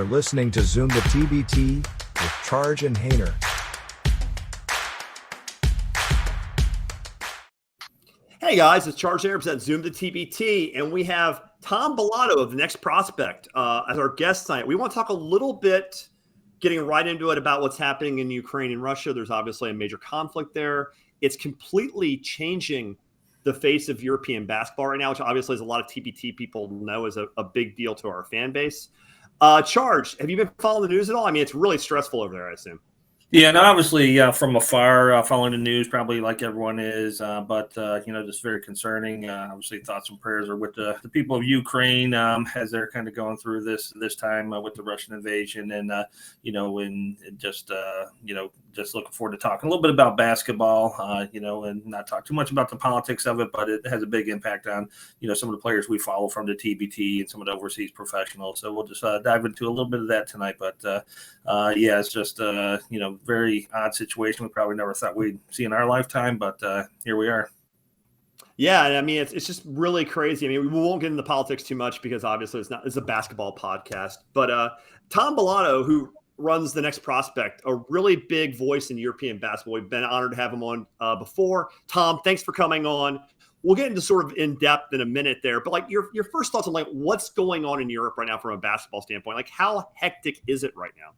You're listening to Zoom the TBT with Charge and Hainer. Hey guys, it's Charge Hainer at Zoom the TBT, and we have Tom Bellotto of the Next Prospect as our guest tonight. We want to talk a little bit, getting right into it, about what's happening in Ukraine and Russia. There's obviously a major conflict there. It's completely changing the face of European basketball right now, which obviously, as a lot of TBT people know, is a big deal to our fan base. Charge, have you been following the news at all? I mean, it's really stressful over there, I assume. Yeah, and obviously from afar, following the news, probably like everyone is, but just very concerning. Obviously, thoughts and prayers are with the people of Ukraine as they're kind of going through this time with the Russian invasion, and just looking forward to talking a little bit about basketball, and not talk too much about the politics of it, but it has a big impact on some of the players we follow from the TBT and some of the overseas professionals. So we'll just dive into a little bit of that tonight. But it's just very odd situation we probably never thought we'd see in our lifetime, but here we are. Yeah, I mean, it's just really crazy. I mean, we won't get into politics too much because obviously it's a basketball podcast. But Tom Bellotto, who runs the Next Prospect, a really big voice in European basketball. We've been honored to have him on before. Tom, thanks for coming on. We'll get into sort of in depth in a minute there, but like your first thoughts on what's going on in Europe right now from a basketball standpoint. Like, how hectic is it right now?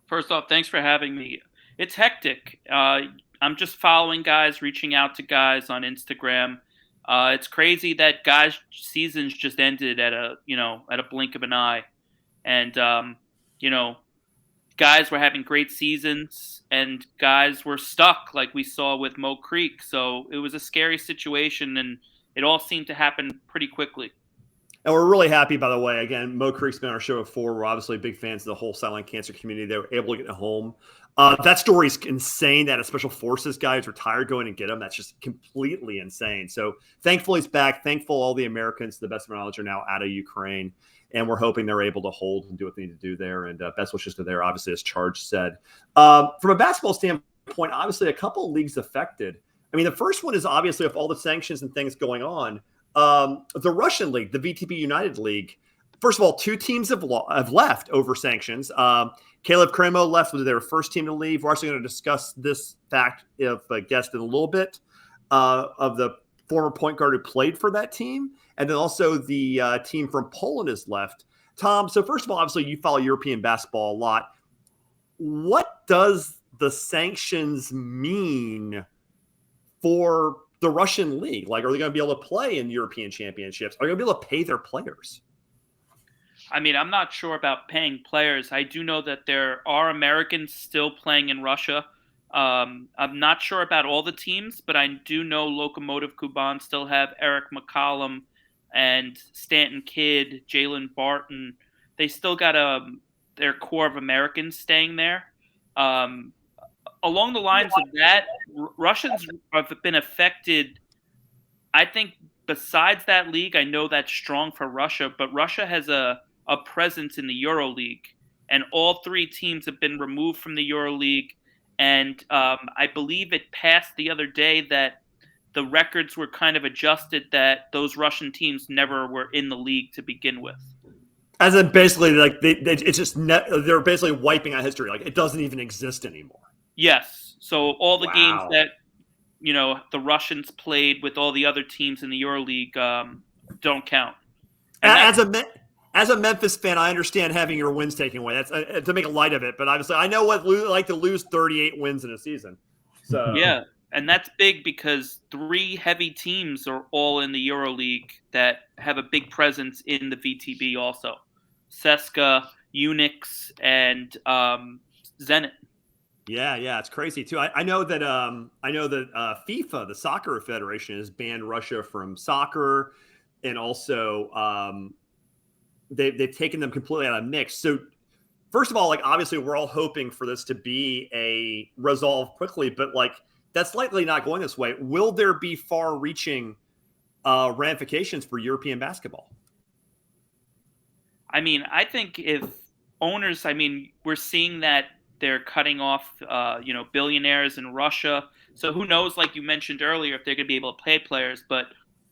First off, thanks for having me. It's hectic. I'm just following guys, reaching out to guys on Instagram. It's crazy that guys' seasons just ended at a blink of an eye. And, guys were having great seasons and guys were stuck like we saw with Mo Creek. So it was a scary situation and it all seemed to happen pretty quickly. And we're really happy, by the way. Again, Mo Creek's been on our show before. We're obviously big fans of the whole Sideline cancer community. They were able to get home. That story is insane that a special forces guy is retired going and get him. That's just completely insane. So thankfully he's back. Thankful all the Americans, to the best of my knowledge, are now out of Ukraine. And we're hoping they're able to hold and do what they need to do there. And best wishes to there, obviously, as Charge said. From a basketball standpoint, obviously a couple of leagues affected. I mean, the first one is obviously, with all the sanctions and things going on, the Russian League, the VTB United League. First of all, two teams have left over sanctions. Kalev, Cramo left with their first team to leave. We're actually going to discuss this fact of a guest in a little bit, of the former point guard who played for that team. And then also the team from Poland has left. Tom, so first of all, obviously you follow European basketball a lot. What does the sanctions mean for the Russian league? Like, are they going to be able to play in European championships? Are they going to be able to pay their players? I mean, I'm not sure about paying players. I do know that there are Americans still playing in Russia. I'm not sure about all the teams, but I do know Lokomotiv Kuban still have Eric McCollum and Stanton Kidd, Jalen Barton. They still got their core of Americans staying there. Along the lines of that, Russians have been affected. I think besides that league, I know that's strong for Russia, but Russia has a presence in the EuroLeague, and all three teams have been removed from the EuroLeague. And I believe it passed the other day that the records were kind of adjusted, that those Russian teams never were in the league to begin with. As in basically, like they're basically wiping out history. Like, it doesn't even exist anymore. Yes. So all the games that the Russians played with all the other teams in the EuroLeague don't count. As a Memphis fan, I understand having your wins taken away. That's to make a light of it. But obviously, I know what like to lose 38 wins in a season. So yeah, and that's big because three heavy teams are all in the EuroLeague that have a big presence in the VTB also. CSKA, Unix, and Zenit. Yeah, it's crazy too. I know that FIFA, the soccer federation, has banned Russia from soccer, and also they've taken them completely out of the mix. So first of all, like, obviously we're all hoping for this to be a resolve quickly, but like, that's likely not going this way. Will there be far-reaching ramifications for European basketball? I mean, I think if owners, we're seeing that they're cutting off, billionaires in Russia. So who knows, like you mentioned earlier, if they're going to be able to pay players. But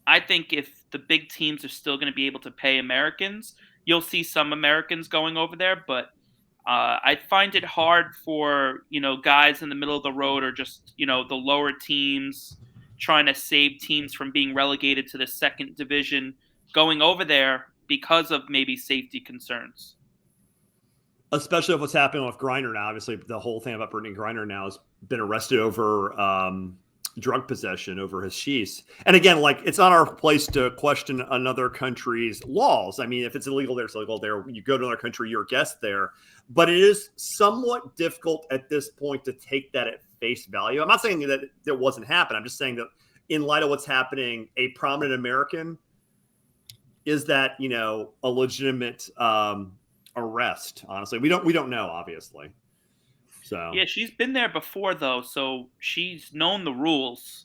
I think if the big teams are still going to be able to pay Americans, you'll see some Americans going over there, but I find it hard for, guys in the middle of the road or just, the lower teams trying to save teams from being relegated to the second division going over there because of maybe safety concerns. Especially with what's happening with Griner now. Obviously, the whole thing about Brittany Griner now has been arrested over drug possession, over hashish. And again, like, it's not our place to question another country's laws. I mean, if it's illegal there, it's illegal there. You go to another country, you're a guest there. But it is somewhat difficult at this point to take that at face value. I'm not saying that it wasn't happening. I'm just saying that in light of what's happening, a prominent American, is that, a legitimate arrest? Honestly, we don't know, obviously. So yeah, she's been there before though, so she's known the rules.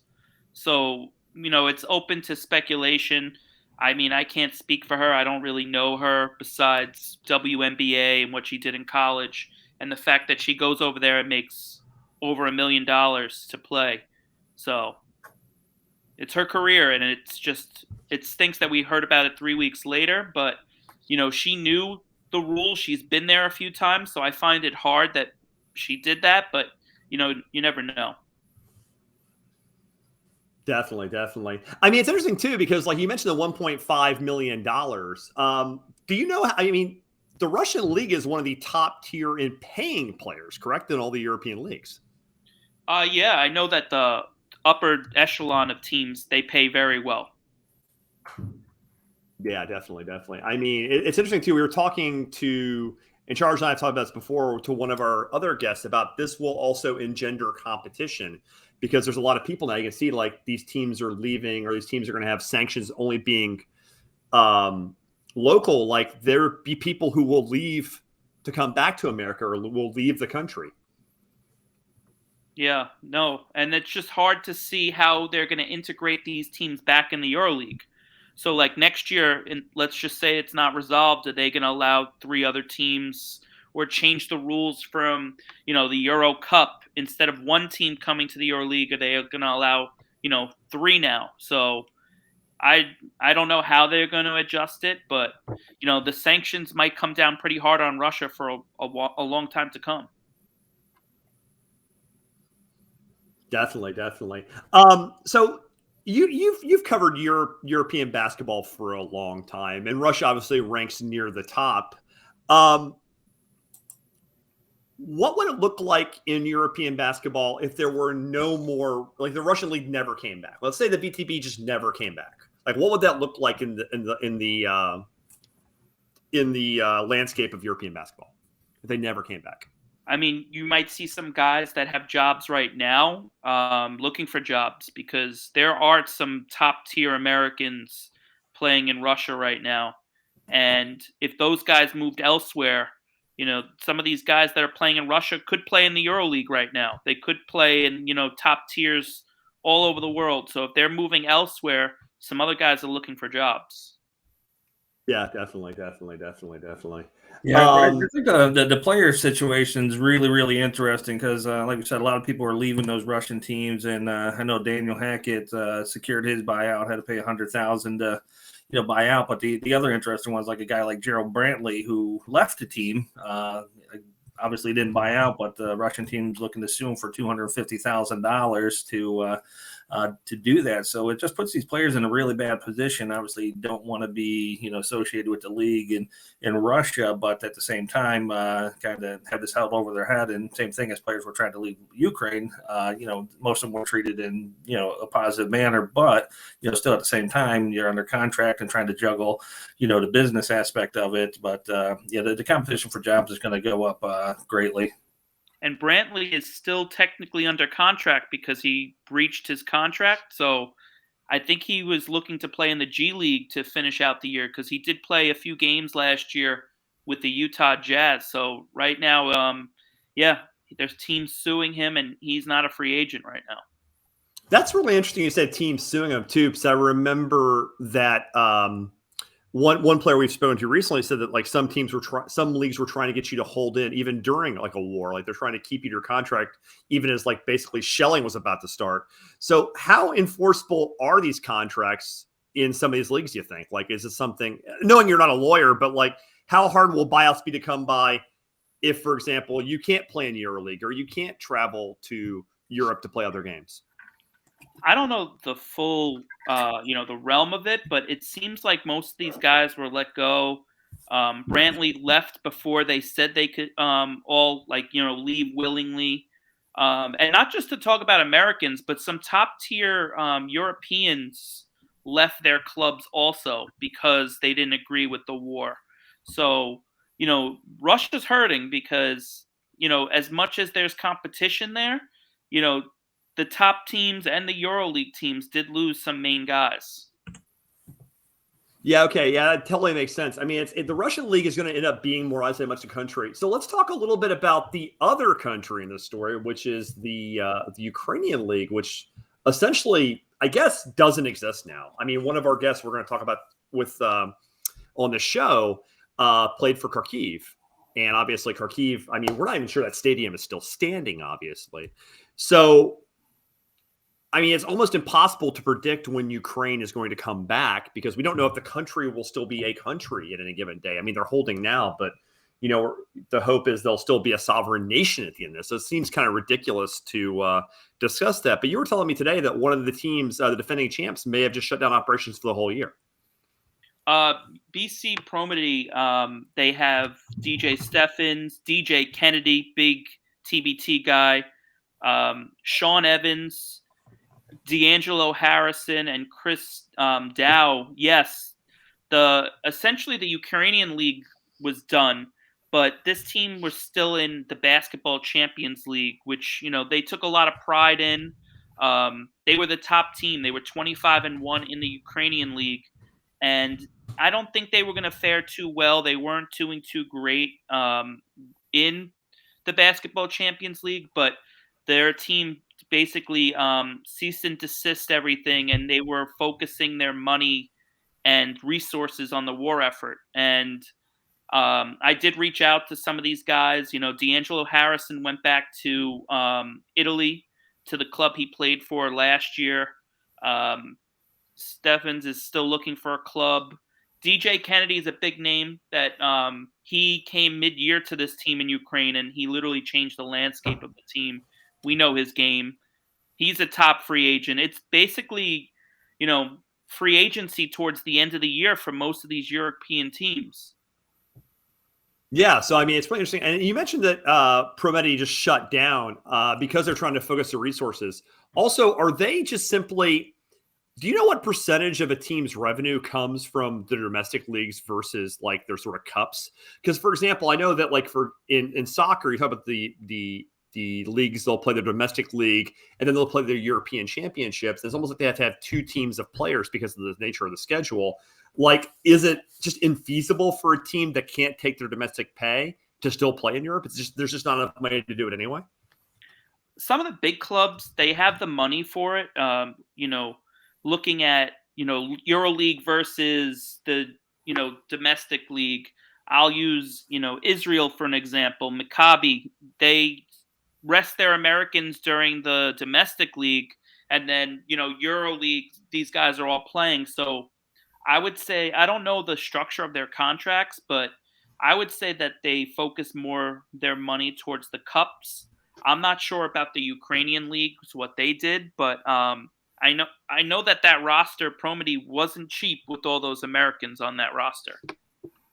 So it's open to speculation. I mean, I can't speak for her. I don't really know her besides WNBA and what she did in college, and the fact that she goes over there and makes over $1 million to play. So it's her career, and it stinks that we heard about it 3 weeks later. But she knew the rules. She's been there a few times, so I find it hard that she did that. But you never know. Definitely. I mean, it's interesting too, because like you mentioned the $1.5 million. Do you know? I mean, the Russian league is one of the top tier in paying players, correct, in all the European leagues. Yeah, I know that the upper echelon of teams, they pay very well. Yeah, definitely. I mean, it's interesting too. We were talking to, and Charles and I have talked about this before, to one of our other guests about this will also engender competition, because there's a lot of people now. You can see like these teams are leaving, or these teams are going to have sanctions only being local. Like there be people who will leave to come back to America, or will leave the country. Yeah, no. And it's just hard to see how they're going to integrate these teams back in the EuroLeague. So like next year, and let's just say it's not resolved, are they going to allow 3 other teams, or change the rules from, the Euro Cup, instead of 1 team coming to the EuroLeague, are they going to allow, 3 now? So I don't know how they're going to adjust it, but, the sanctions might come down pretty hard on Russia for a long time to come. Definitely. So you've covered European basketball for a long time, and Russia obviously ranks near the top. What would it look like in European basketball if there were no more, like the Russian league never came back? Let's say the VTB just never came back. Like, what would that look like in the landscape of European basketball if they never came back? I mean, you might see some guys that have jobs right now looking for jobs, because there are some top-tier Americans playing in Russia right now. And if those guys moved elsewhere, some of these guys that are playing in Russia could play in the EuroLeague right now. They could play in, top tiers all over the world. So if they're moving elsewhere, some other guys are looking for jobs. Yeah, definitely. Yeah, I think the player situation is really, really interesting, because, like we said, a lot of people are leaving those Russian teams, and I know Daniel Hackett secured his buyout, had to pay $100,000 to buy out. But the other interesting ones, like a guy like Gerald Brantley, who left the team, obviously didn't buy out, but the Russian team's looking to sue him for $250,000 to do that. So it just puts these players in a really bad position. Obviously, you don't want to be of the league in Russia, but at the same time, kind of have this held over their head. And same thing as players were trying to leave Ukraine. Most of them were treated in a positive manner, but still at the same time, you're under contract and trying to juggle the business aspect of it. But the competition for jobs is going to go up greatly. And Brantley is still technically under contract because he breached his contract. So I think he was looking to play in the G League to finish out the year, because he did play a few games last year with the Utah Jazz. So right now, there's teams suing him, and he's not a free agent right now. That's really interesting. You said teams suing him too, because I remember that one player we've spoken to recently said that like some leagues were trying to get you to hold in even during like a war. Like they're trying to keep you to your contract even as like basically shelling was about to start. So how enforceable are these contracts in some of these leagues, do you think? Like, is it something, knowing you're not a lawyer, but like, how hard will buyouts be to come by if, for example, you can't play in the EuroLeague or you can't travel to Europe to play other games? I don't know the full, the realm of it, but it seems like most of these guys were let go. Brantley left before they said they could all leave willingly. And not just to talk about Americans, but some top tier Europeans left their clubs also because they didn't agree with the war. So, Russia's hurting because, as much as there's competition there, the top teams and the EuroLeague teams did lose some main guys. Yeah, okay. Yeah, that totally makes sense. I mean, the Russian league is going to end up being more isolated amongst the country. So let's talk a little bit about the other country in this story, which is the Ukrainian League, which essentially, I guess, doesn't exist now. I mean, one of our guests we're going to talk about with on the show played for Kharkiv. And obviously Kharkiv, I mean, we're not even sure that stadium is still standing, obviously. So I mean, it's almost impossible to predict when Ukraine is going to come back because we don't know if the country will still be a country at any given day. I mean, they're holding now, but, the hope is they'll still be a sovereign nation at the end of this. So it seems kind of ridiculous to discuss that. But you were telling me today that one of the teams, the defending champs, may have just shut down operations for the whole year. BC Promedy, they have DJ Steffens, DJ Kennedy, big TBT guy, Sean Evans, D'Angelo Harrison, and Chris Dow. Yes, essentially the Ukrainian League was done, but this team was still in the Basketball Champions League, which they took a lot of pride in. They were the top team. They were 25-1 in the Ukrainian League, and I don't think they were going to fare too well. They weren't doing too great in the Basketball Champions League, but their team basically ceased and desist everything, and they were focusing their money and resources on the war effort. And I did reach out to some of these guys. D'Angelo Harrison went back to Italy, to the club he played for last year. Steffens is still looking for a club. DJ Kennedy is a big name that he came mid-year to this team in Ukraine, and he literally changed the landscape of the team. We know his game. He's a top free agent. It's basically, free agency towards the end of the year for most of these European teams. Yeah, so I mean, it's pretty interesting. And you mentioned that Promedy just shut down because they're trying to focus their resources. Also, are they just simply – do you know what percentage of a team's revenue comes from the domestic leagues versus like their sort of cups? Because, for example, I know that like in soccer, you talk about the leagues, they'll play the domestic league and then they'll play their European championships. It's almost like they have to have two teams of players because of the nature of the schedule. Like, is it just infeasible for a team that can't take their domestic pay to still play in Europe? There's just not enough money to do it anyway. Some of the big clubs, they have the money for it. Looking at, EuroLeague versus the, domestic league, I'll use, Israel for an example. Maccabi, they rest their Americans during the domestic league, and then, EuroLeague, these guys are all playing. So I would say, I don't know the structure of their contracts, but I would say that they focus more their money towards the cups. I'm not sure about the Ukrainian League, what they did, but I know that roster, Promedy, wasn't cheap with all those Americans on that roster.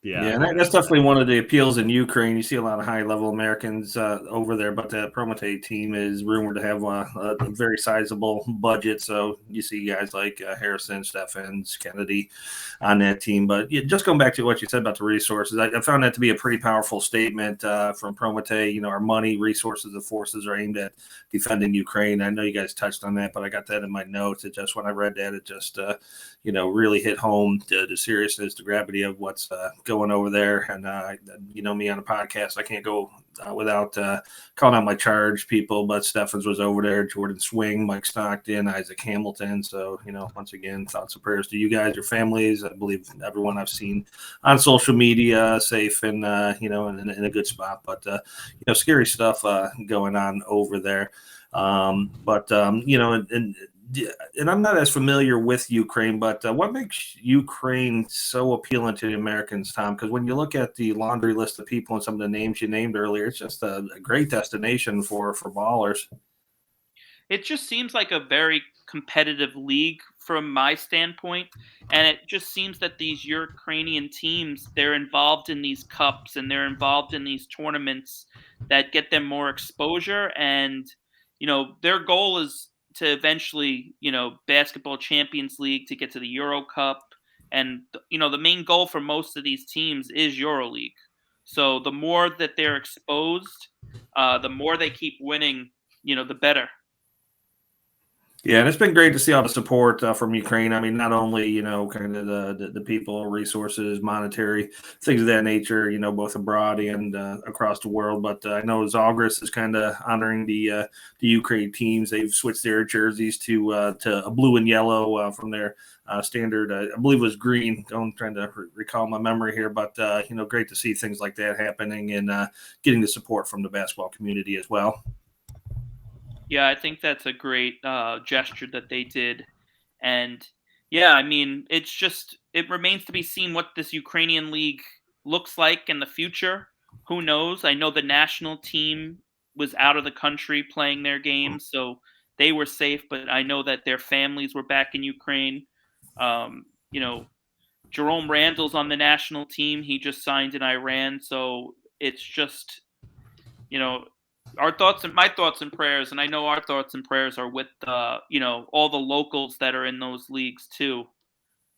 Yeah, and that's definitely one of the appeals in Ukraine. You see a lot of high-level Americans over there, but the Promete team is rumored to have a very sizable budget. So you see guys like Harrison, Steffens, Kennedy on that team. But just going back to what you said about the resources, I found that to be a pretty powerful statement from Promete. Our money, resources, and forces are aimed at defending Ukraine. I know you guys touched on that, but I got that in my notes. It just, when I read that, it just, really hit home the seriousness, the gravity of what's going over there. And me on a podcast, I can't go without calling out my charge people, but Steffens was over there, Jordan Swing, Mike Stockton, Isaac Hamilton. So once again, thoughts and prayers to you guys, your families. I believe everyone I've seen on social media safe and in a good spot, but scary stuff going on over there. And and I'm not as familiar with Ukraine, but what makes Ukraine so appealing to the Americans, Tom? Because when you look at the laundry list of people and some of the names you named earlier, it's just a great destination for ballers. It just seems like a very competitive league from my standpoint, and it just seems that these Ukrainian teams, they're involved in these cups and they're involved in these tournaments that get them more exposure, and their goal is to eventually, basketball Champions League, to get to the Euro Cup, and the main goal for most of these teams is EuroLeague. So the more that they're exposed, the more they keep winning, the better. Yeah, and it's been great to see all the support from Ukraine. I mean, not only, kind of the people, resources, monetary, things of that nature, both abroad and across the world. But I know Zalgiris is kind of honoring the Ukraine teams. They've switched their jerseys to a blue and yellow from their standard. I believe it was green. I'm trying to recall my memory here. But, great to see things like that happening and getting the support from the basketball community as well. Yeah, I think that's a great gesture that they did. And yeah, I mean, it remains to be seen what this Ukrainian league looks like in the future. Who knows? I know the national team was out of the country playing their games, so they were safe, but I know that their families were back in Ukraine. Jerome Randall's on the national team. He just signed in Iran, so it's just, my thoughts and prayers, and I know our thoughts and prayers are with all the locals that are in those leagues too.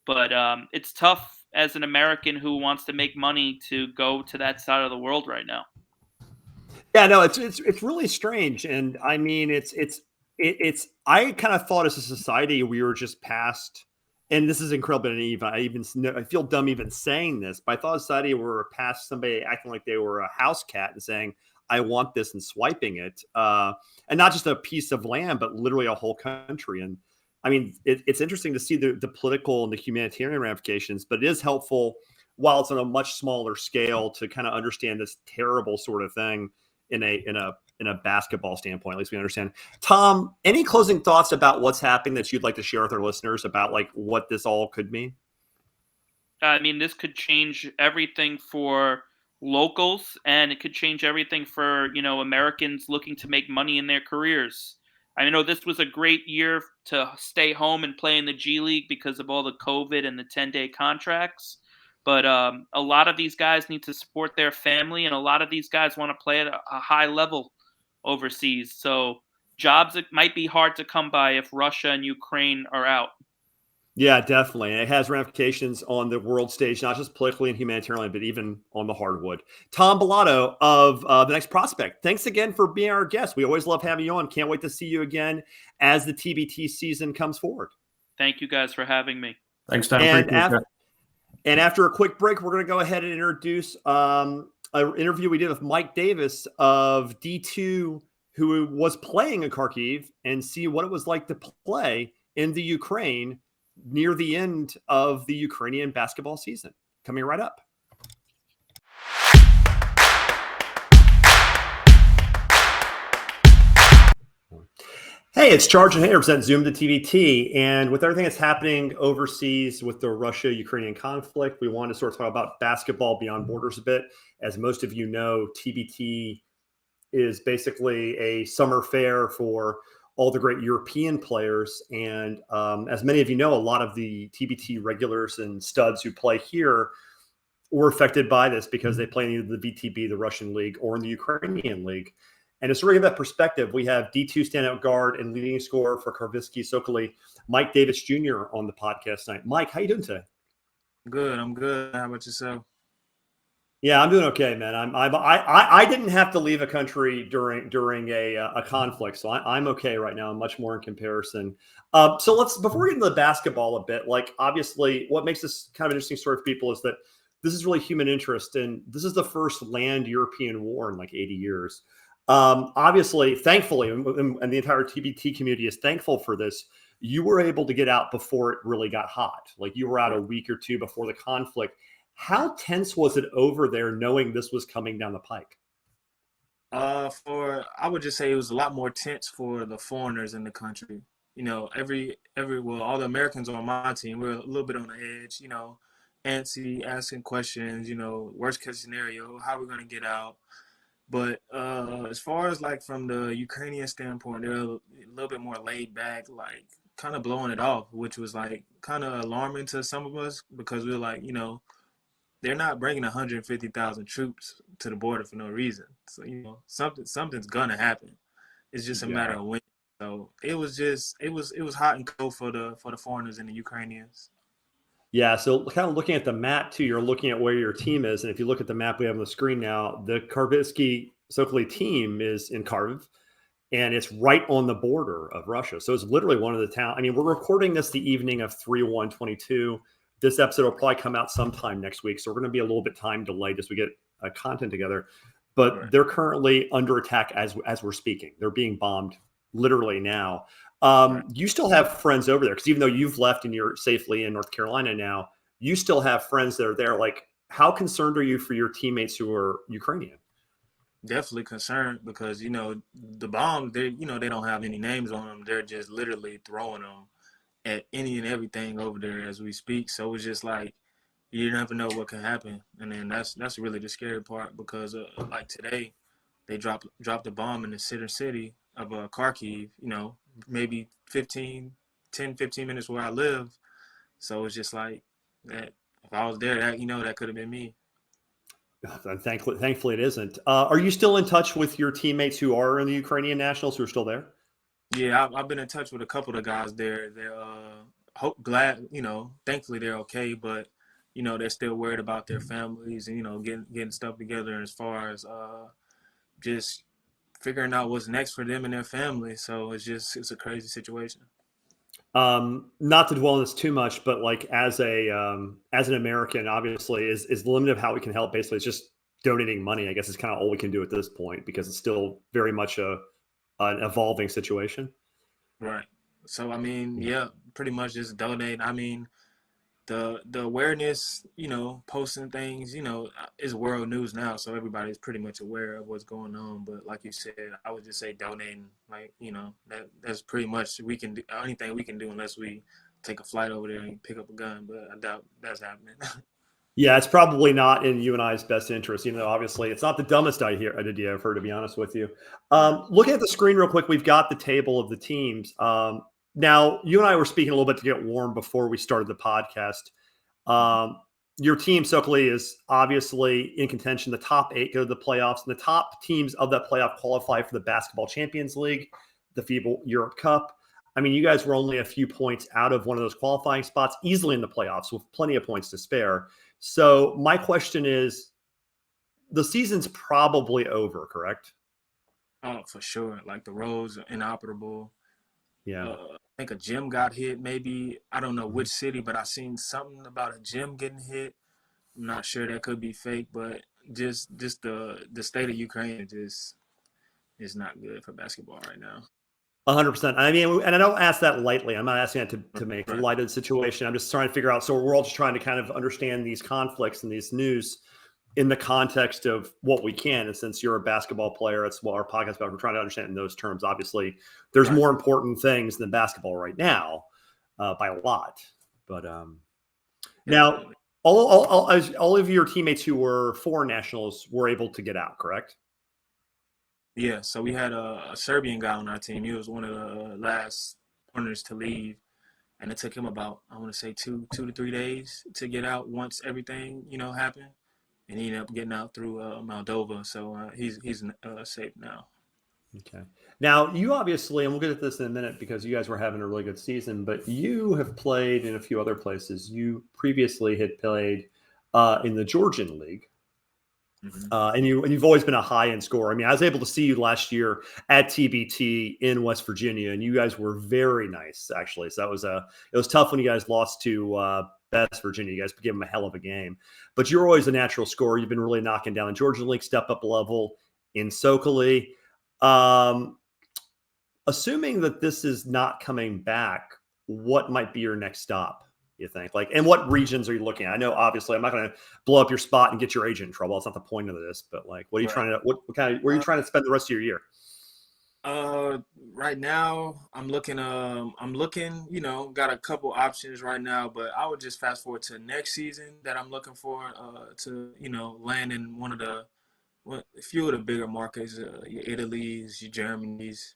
But it's tough as an American who wants to make money to go to that side of the world right now. Yeah, no, it's really strange, and I mean, it's I kind of thought as a society we were just past, and this is incredibly naive. I feel dumb even saying this, but I thought society were past somebody acting like they were a house cat and saying, I want this, and swiping it, and not just a piece of land, but literally a whole country. And I mean, it's interesting to see the political and the humanitarian ramifications, but it is helpful while it's on a much smaller scale to kind of understand this terrible sort of thing in a basketball standpoint. At least we understand. Tom, any closing thoughts about what's happening that you'd like to share with our listeners about like what this all could mean? I mean, this could change everything for locals, and it could change everything for Americans looking to make money in their careers. I know this was a great year to stay home and play in the G League because of all the COVID and the 10-day contracts, but a lot of these guys need to support their family, and a lot of these guys want to play at a high level overseas. So jobs that might be hard to come by if Russia and Ukraine are out. Yeah, definitely. And it has ramifications on the world stage, not just politically and humanitarianly, but even on the hardwood. Tom Bellotto of The Next Prospect, thanks again for being our guest. We always love having you on. Can't wait to see you again as the TBT season comes forward. Thank you guys for having me. Thanks, Tom. And after a quick break, we're going to go ahead and introduce an interview we did with Mike Davis of D2, who was playing in Kharkiv, and see what it was like to play in the Ukraine near the end of the Ukrainian basketball season. Coming right up. Hey, it's Charge and Hey, I represent ZoomTheTBT. And with everything that's happening overseas with the Russia-Ukrainian conflict, we want to sort of talk about basketball beyond borders a bit. As most of you know, TBT is basically a summer fair for all the great European players. And as many of you know, a lot of the TBT regulars and studs who play here were affected by this because they play in either the VTB, the Russian League, or in the Ukrainian League. And to sort of give that perspective, we have D2 standout guard and leading scorer for Kharkivski Sokoly, Mike Davis Jr. on the podcast tonight. Mike, how you doing today? Good. I'm good. How about yourself? Yeah, I'm doing okay, man. I didn't have to leave a country during a conflict, so I'm okay right now. I'm much more in comparison. So before we get into the basketball a bit, like obviously, what makes this kind of an interesting story for people is that this is really human interest, and this is the first land European war in like 80 years. Obviously, thankfully, and the entire TBT community is thankful for this. You were able to get out before it really got hot. Like you were out a week or two before the conflict. How tense was it over there knowing this was coming down the pike? I would just say it was a lot more tense for the foreigners in the country. all the Americans on my team, we're a little bit on the edge, antsy, asking questions, worst case scenario, how we're going to get out. But as far as like from the Ukrainian standpoint, they're a little bit more laid back, like kind of blowing it off, which was like kind of alarming to some of us because we were like, they're not bringing 150,000 troops to the border for no reason. So, something's gonna happen. It's just a matter of when. So it was hot and cold for the foreigners and the Ukrainians. Yeah, so kind of looking at the map too, you're looking at where your team is, and if you look at the map we have on the screen now, the Kharkivski Sokoly team is in Kharkiv, and it's right on the border of Russia. So it's literally one of the town. I mean, we're recording this the evening of 3/1/22. This episode will probably come out sometime next week, so we're going to be a little bit time delayed as we get content together. But they're currently under attack as we're speaking. They're being bombed literally now. You still have friends over there because even though you've left and you're safely in North Carolina now, you still have friends that are there. Like, how concerned are you for your teammates who are Ukrainian? Definitely concerned because, the bombs, they don't have any names on them. They're just literally throwing them at any and everything over there as we speak. So it's just like, you never know what can happen. And then that's really the scary part because like today, they dropped a bomb in the city of Kharkiv, maybe 10, 15 minutes where I live. So it's just like that. If I was there, that could have been me. Thankfully it isn't. Are you still in touch with your teammates who are in the Ukrainian nationals who are still there? Yeah, I've been in touch with a couple of the guys there. They're thankfully they're okay, but they're still worried about their families and getting stuff together. And as far as just figuring out what's next for them and their family, so it's a crazy situation. Not to dwell on this too much, but like as an American, obviously is the limit of how we can help. Basically, it's just donating money. I guess is kind of all we can do at this point because it's still very much an evolving situation. Right. So I mean, yeah, pretty much just donate. I mean, the awareness, posting things, is world news now, so everybody's pretty much aware of what's going on. But like you said, I would just say donating, like, that's pretty much we can do anything we can do unless we take a flight over there and pick up a gun. But I doubt that's happening. Yeah, it's probably not in you and I's best interest, even though obviously it's not the dumbest idea I've heard, to be honest with you. Looking at the screen real quick, we've got the table of the teams. Now, you and I were speaking a little bit to get warm before we started the podcast. Your team, Sokoly, is obviously in contention. The top 8 go to the playoffs, and the top teams of that playoff qualify for the Basketball Champions League, the FIBA Europe Cup. I mean, you guys were only a few points out of one of those qualifying spots, easily in the playoffs with plenty of points to spare. So my question is, the season's probably over, correct? Oh, for sure. Like the roads are inoperable. Yeah. I think a gym got hit, maybe. I don't know which city, but I seen something about a gym getting hit. I'm not sure, that could be fake, but just the state of Ukraine is not good for basketball right now. 100%. I mean, and I don't ask that lightly. I'm not asking that to make light of the situation. I'm just trying to figure out. So we're all just trying to kind of understand these conflicts and these news in the context of what we can. And since you're a basketball player, that's what our podcast is about. We're trying to understand in those terms. Obviously, there's more important things than basketball right now by a lot. But now, all of your teammates who were foreign nationals were able to get out, correct? Yeah, so we had a Serbian guy on our team. He was one of the last foreigners to leave, and it took him about, I want to say, 2 to 3 days to get out once everything, happened. And he ended up getting out through Moldova, so he's safe now. Okay. Now, you obviously, and we'll get at this in a minute because you guys were having a really good season, but you have played in a few other places. You previously had played in the Georgian League. Mm-hmm. And you've always been a high-end scorer. I mean, I was able to see you last year at TBT in West Virginia, and you guys were very nice, actually. So it was tough when you guys lost to West Virginia. You guys gave them a hell of a game, but you're always a natural scorer. You've been really knocking down the Georgian League, step up a level in Sokoly. Assuming that this is not coming back, what might be your next stop, you think? Like, and what regions are you looking at? I know, obviously, I'm not going to blow up your spot and get your agent in trouble. That's not the point of this. But like, what are you trying to? Where are you trying to spend the rest of your year? Right now I'm looking, got a couple options right now, but I would just fast forward to next season that I'm looking for, to, land in a few of the bigger markets, your Italy's, your Germany's,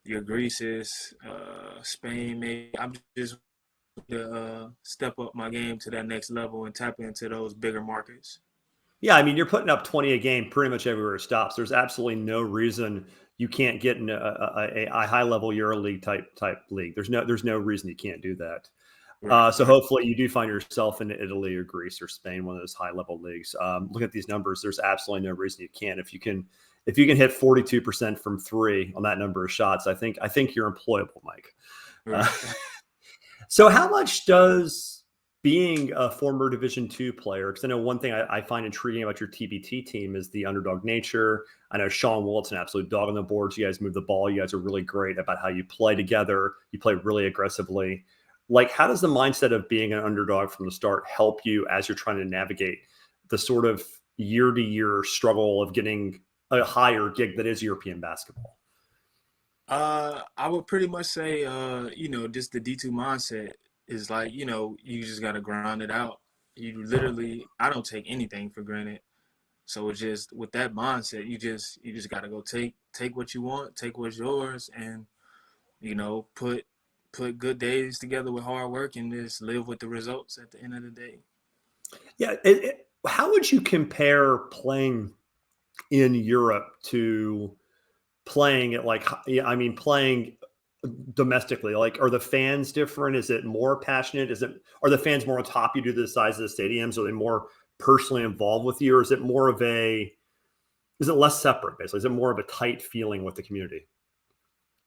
your Greece's, Spain, maybe. I'm just to step up my game to that next level and tap into those bigger markets. Yeah, I mean, you're putting up 20 a game pretty much everywhere it stops. There's absolutely no reason you can't get in a high level EuroLeague type league. There's no reason you can't do that. Right. So hopefully you do find yourself in Italy or Greece or Spain, one of those high level leagues. Look at these numbers. There's absolutely no reason you can't. If you can hit 42% from three on that number of shots, I think you're employable, Mike. Right. So how much does being a former Division II player, because I know one thing I find intriguing about your TBT team is the underdog nature. I know Sean Walt's an absolute dog on the boards. You guys move the ball. You guys are really great about how you play together. You play really aggressively. Like, how does the mindset of being an underdog from the start help you as you're trying to navigate the sort of year-to-year struggle of getting a higher gig that is European basketball? I would pretty much say, just the D2 mindset is like, you just got to grind it out. I don't take anything for granted. So it's just with that mindset, you just got to go take what you want, take what's yours, and, put good days together with hard work and just live with the results at the end of the day. Yeah. How would you compare playing in Europe to playing at playing domestically? Like, are the fans different? Is it more passionate? Are the fans more on top of you due to the size of the stadiums? Are they more personally involved with you? Or is it less separate, basically? Is it more of a tight feeling with the community?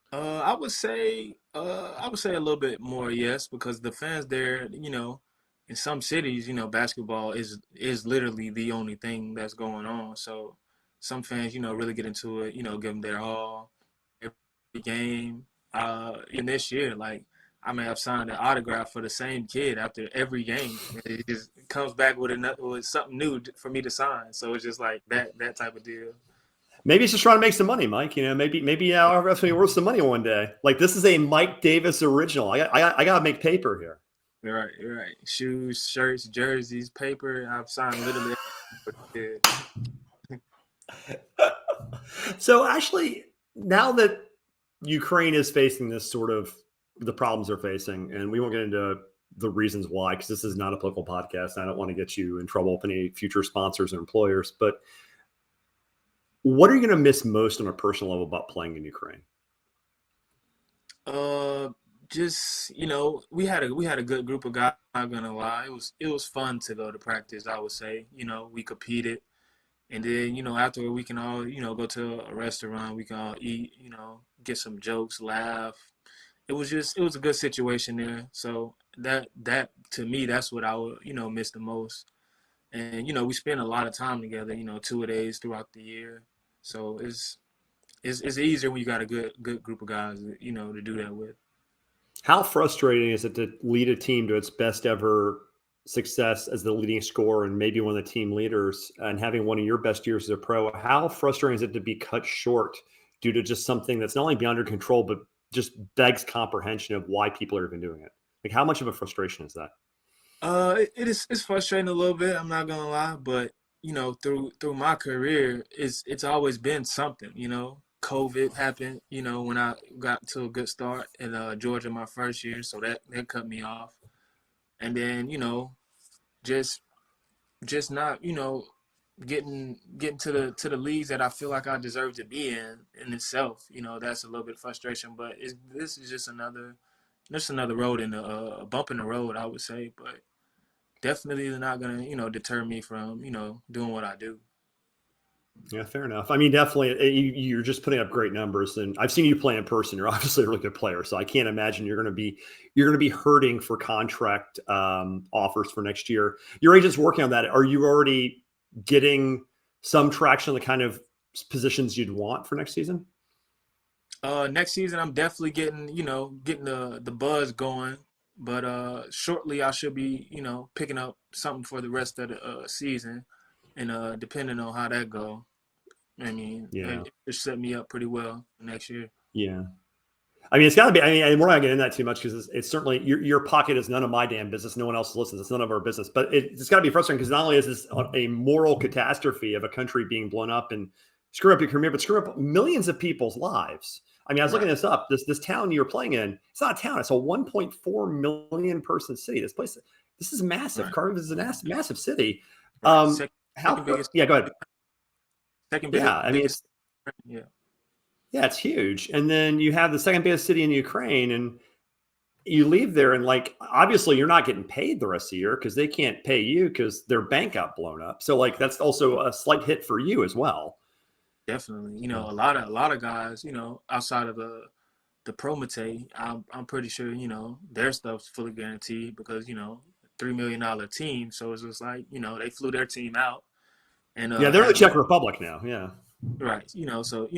I would say a little bit more, yes, because the fans there, in some cities, basketball is literally the only thing that's going on. So some fans, really get into it, give them their all every game. In this year, like, I may have signed an autograph for the same kid after every game. It just comes back with something new for me to sign. So it's just like that type of deal. Maybe it's just trying to make some money, Mike. Maybe our wrestling worth some money one day. Like, this is a Mike Davis original. I gotta make paper here. Right. Shoes, shirts, jerseys, paper. I've signed literally everything. So actually, now that Ukraine is facing this sort of the problems they're facing, and we won't get into the reasons why, because this is not a political podcast. I don't want to get you in trouble with any future sponsors or employers, but what are you going to miss most on a personal level about playing in Ukraine? Just, we had a good group of guys. I'm not gonna lie, it was fun to go to practice. I would say, we competed, and then after we can all go to a restaurant, we can all eat, get some jokes, laugh. It was a good situation there. So that to me, that's what I would miss the most. And we spend a lot of time together, 2 days throughout the year. So it's easier when you got a good group of guys, to do that with. How frustrating is it to lead a team to its best ever success as the leading scorer and maybe one of the team leaders and having one of your best years as a pro? How frustrating is it to be cut short due to just something that's not only beyond your control, but just begs comprehension of why people are even doing it? Like, how much of a frustration is that? It's frustrating a little bit. I'm not gonna lie, but through my career, it's always been something. COVID happened. When I got to a good start in Georgia my first year, so that cut me off. And then just not getting to the leagues that I feel like I deserve to be in itself. That's a little bit of frustration, but this is just another road in a bump in the road, I would say, but definitely not gonna deter me from doing what I do. Yeah, fair enough. I mean, definitely, you're just putting up great numbers, and I've seen you play in person. You're obviously a really good player, so I can't imagine you're going to be hurting for contract offers for next year. Your agent's working on that. Are you already getting some traction on the kind of positions you'd want for next season? Next season, I'm definitely getting the buzz going, but shortly I should be picking up something for the rest of the season, and depending on how that go. I mean, Yeah. it set me up pretty well next year. Yeah. I mean, it's got to be. I mean, we're not getting into that too much because it's certainly your pocket is none of my damn business. No one else listens. It's none of our business. But it's got to be frustrating because not only is this a moral catastrophe of a country being blown up and screw up your career, but screw up millions of people's lives. I mean, I was looking this up. This town you were playing in, it's not a town. It's a 1.4 million person city. This is massive. Right. Kharkiv is a massive city. Second Biggest? Yeah, go ahead. Second biggest. Yeah, I mean, yeah, it's huge. And then you have the second biggest city in Ukraine, and you leave there, and like obviously you're not getting paid the rest of the year because they can't pay you because their bank got blown up. So like that's also a slight hit for you as well. Definitely, a lot of guys, outside of the Promete, I'm pretty sure their stuff's fully guaranteed because $3 million team. So it's just like they flew their team out, and yeah, they're in the Czech Republic now. Yeah. Right. So,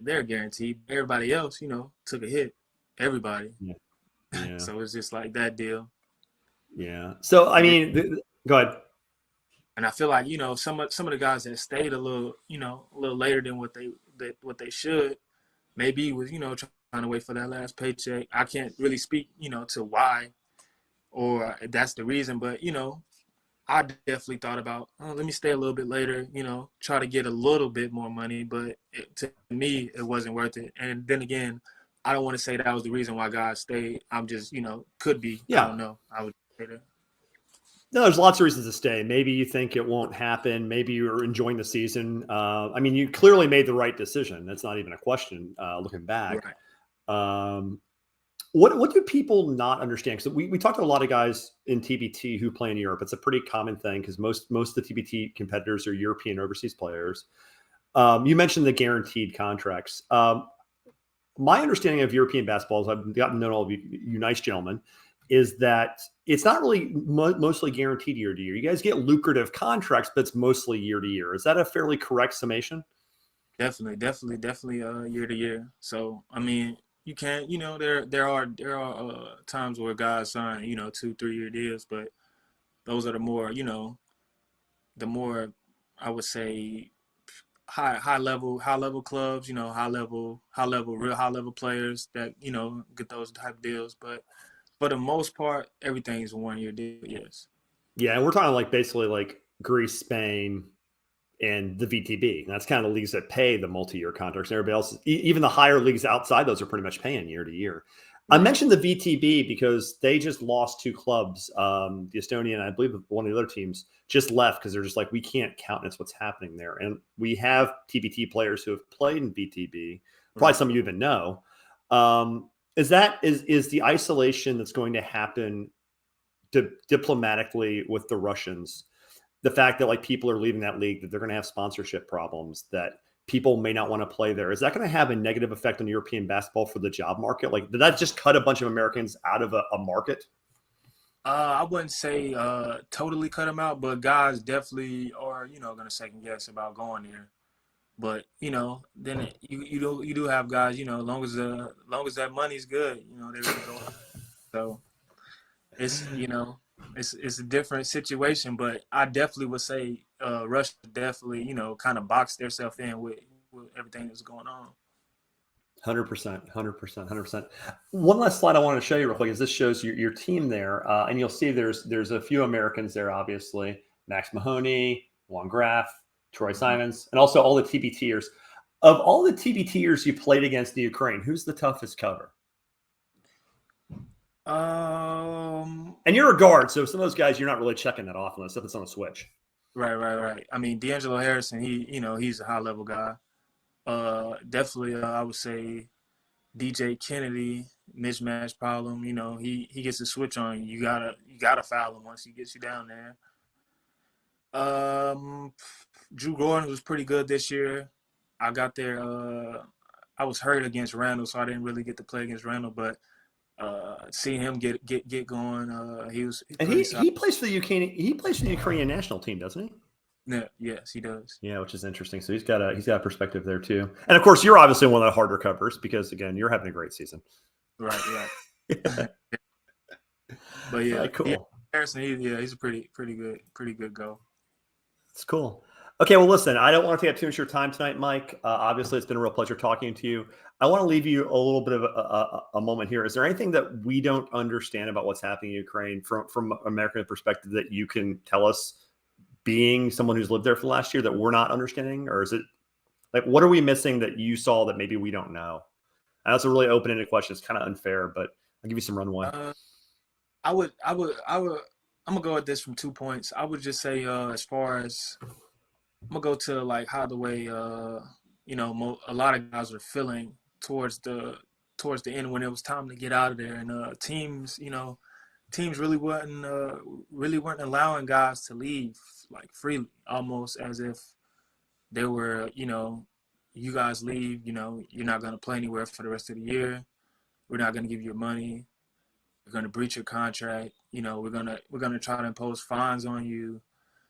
they're guaranteed. Everybody else, took a hit. Everybody. Yeah. So it's just like that deal. Yeah. So, I mean, go ahead. And I feel like, some of the guys that stayed a little later than what they should, maybe was, trying to wait for that last paycheck. I can't really speak, to why or that's the reason, but, I definitely thought about, let me stay a little bit later, try to get a little bit more money. But to me, it wasn't worth it. And then again, I don't want to say that was the reason why guys stayed. I'm just, could be. Yeah. I don't know. I would say that. No, there's lots of reasons to stay. Maybe you think it won't happen. Maybe you're enjoying the season. I mean, you clearly made the right decision. That's not even a question looking back. Right. What do people not understand? Because we talked to a lot of guys in TBT who play in Europe. It's a pretty common thing because most of the TBT competitors are European overseas players. You mentioned the guaranteed contracts. My understanding of European basketball, as I've gotten to know all of you nice gentlemen, is that it's not really mostly guaranteed year to year. You guys get lucrative contracts, but it's mostly year to year. Is that a fairly correct summation? Definitely year to year. So, I mean, you can't, there are times where guys sign, 2-3 year deals, but those are the more, I would say high level clubs, real high level players that, get those type of deals. But for the most part, everything's a 1 year deal. Yes. Yeah. And we're talking like basically like Greece, Spain, and the VTB. And that's kind of the leagues that pay the multi-year contracts. And everybody else, even the higher leagues outside those, are pretty much paying year to year. I mentioned the VTB because they just lost 2 clubs. The Estonian, and I believe one of the other teams just left because they're just like, we can't countenance what's happening there. And we have TBT players who have played in VTB. Probably some of you even know. Is the isolation that's going to happen diplomatically with the Russians? The fact that like people are leaving that league, that they're going to have sponsorship problems, that people may not want to play there. Is that going to have a negative effect on European basketball for the job market? Like, did that just cut a bunch of Americans out of a market? I wouldn't say totally cut them out, but guys definitely are, going to second guess about going there. But then you do have guys, long as that money's good, they're going to go. So it's it's a different situation, but I definitely would say Russia definitely, kind of boxed themselves in with everything that's going on. 100%. One last slide I wanted to show you real quick is this shows your team there, and you'll see there's a few Americans there, obviously. Max Mahoney, Juan Graf, Troy Simons, and also all the TBTers. Of all the TBTers you played against the Ukraine, who's the toughest cover? And you're a guard, so some of those guys you're not really checking that often unless it's on a switch. Right. I mean, D'Angelo Harrison, he's a high level guy. Definitely, I would say DJ Kennedy, mismatch problem. He gets a switch on you. You gotta foul him once he gets you down there. Drew Gordon was pretty good this year. I got there. I was hurt against Randall, so I didn't really get to play against Randall, but. Seeing him get going, he was. And he plays for the Ukrainian. He plays for the Ukrainian national team, doesn't he? Yeah. Yes, he does. Yeah, which is interesting. So he's got a perspective there too. And of course, you're obviously one of the harder covers because again, you're having a great season. Right. But yeah, cool. Harrison, he's a pretty good go. It's cool. Okay, well, listen, I don't want to take up too much of your time tonight, Mike. Obviously, it's been a real pleasure talking to you. I want to leave you a little bit of a moment here. Is there anything that we don't understand about what's happening in Ukraine from American perspective that you can tell us, being someone who's lived there for the last year, that we're not understanding? Or is it like, what are we missing that you saw that maybe we don't know? And that's a really open-ended question. It's kind of unfair, but I'll give you some runway. I'm gonna go at this from 2 points. I would just say, as far as I'm gonna go to like how the way a lot of guys are feeling towards the end when it was time to get out of there, and teams really weren't allowing guys to leave like freely, almost as if they were, you guys leave, you're not gonna play anywhere for the rest of the year. We're not gonna give you your money. We're gonna breach your contract. We're gonna try to impose fines on you.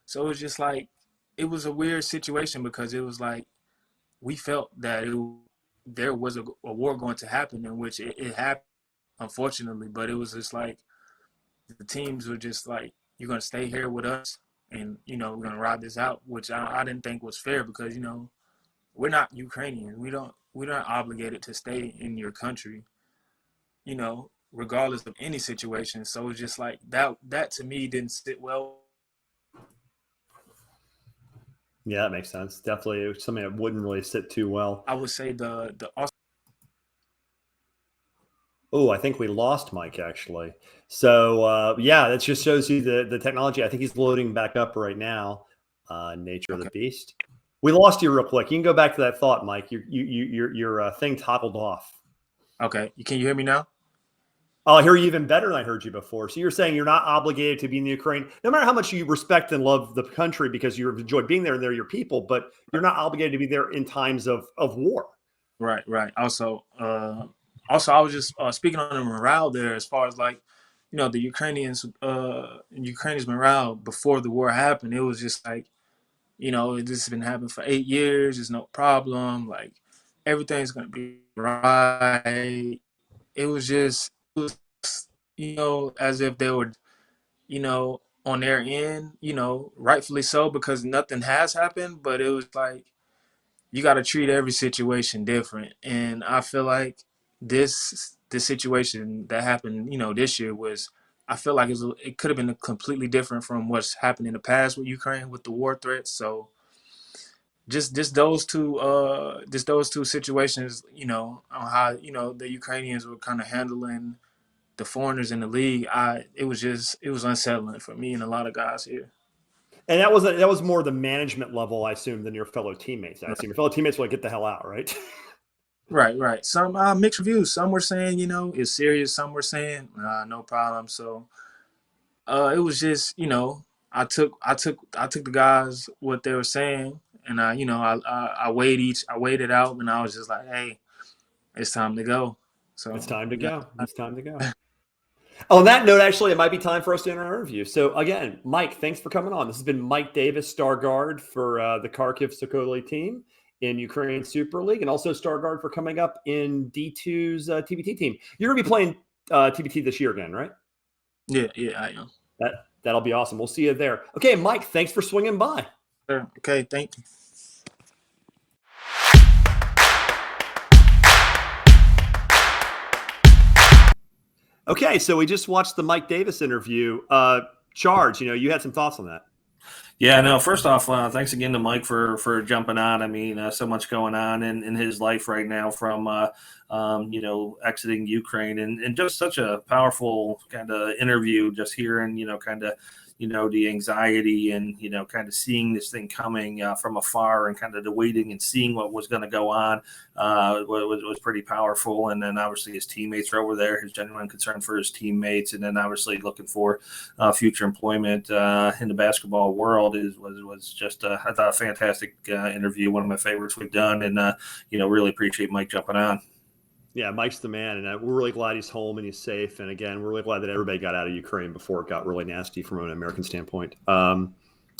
So it was just like, it was a weird situation because it was like we felt that there was a war going to happen, in which it happened, unfortunately. But it was just like the teams were just like, you're going to stay here with us and, we're going to ride this out, which I didn't think was fair because, we're not Ukrainian. We're not obligated to stay in your country, regardless of any situation. So it's just like that to me didn't sit well. Yeah, that makes sense. Definitely something that wouldn't really sit too well. I would say Oh, I think we lost Mike, actually. So, yeah, that just shows you the technology. I think he's loading back up right now. Nature of the beast. We lost you real quick. You can go back to that thought, Mike. Your thing toggled off. Okay. Can you hear me now? I'll hear you even better than I heard you before. So you're saying you're not obligated to be in the Ukraine, no matter how much you respect and love the country because you enjoy being there and they're your people, but you're not obligated to be there in times of war. Right. Also, I was just speaking on the morale there, as far as like, the Ukrainians morale before the war happened. It was just like, this has been happening for 8 years. There's no problem. Like, everything's going to be right. It was as if they were, on their end, rightfully so, because nothing has happened. But it was like, you got to treat every situation different. And I feel like this situation that happened, this year I feel like it could have been completely different from what's happened in the past with Ukraine, with the war threats. So just those two situations, on how, the Ukrainians were kind of handling the foreigners in the league. It was unsettling for me and a lot of guys here. And that was more the management level, I assume, than your fellow teammates. I assume your fellow teammates were like, get the hell out, right? Right. Some mixed reviews. Some were saying, it's serious. Some were saying, no problem. So it was just, I took the guys what they were saying, and I weighed it out, and I was just like, hey, it's time to go. So it's time to go. It's time to go. On that note, actually, it might be time for us to enter our interview. So again, Mike, thanks for coming on. This has been Mike Davis, star guard for the Kharkiv Sokoly team in Ukrainian Super League, and also star guard for coming up in D2's TBT team. You're going to be playing TBT this year again, right? Yeah, I am. That'll be awesome. We'll see you there. Okay, Mike, thanks for swinging by. Sure. Okay, thank you. Okay, so we just watched the Mike Davis interview. Charge, you had some thoughts on that. Yeah, no, first off, thanks again to Mike for jumping on. I mean, so much going on in his life right now, from, exiting Ukraine, and just such a powerful kind of interview, just hearing, kind of, the anxiety and, kind of seeing this thing coming from afar, and kind of the waiting and seeing what was going to go on was pretty powerful. And then obviously his teammates are over there, his genuine concern for his teammates, and then obviously looking for future employment in the basketball world was just, I thought, a fantastic interview, one of my favorites we've done, and, really appreciate Mike jumping on. Yeah, Mike's the man, and we're really glad he's home and he's safe. And again, we're really glad that everybody got out of Ukraine before it got really nasty from an American standpoint. And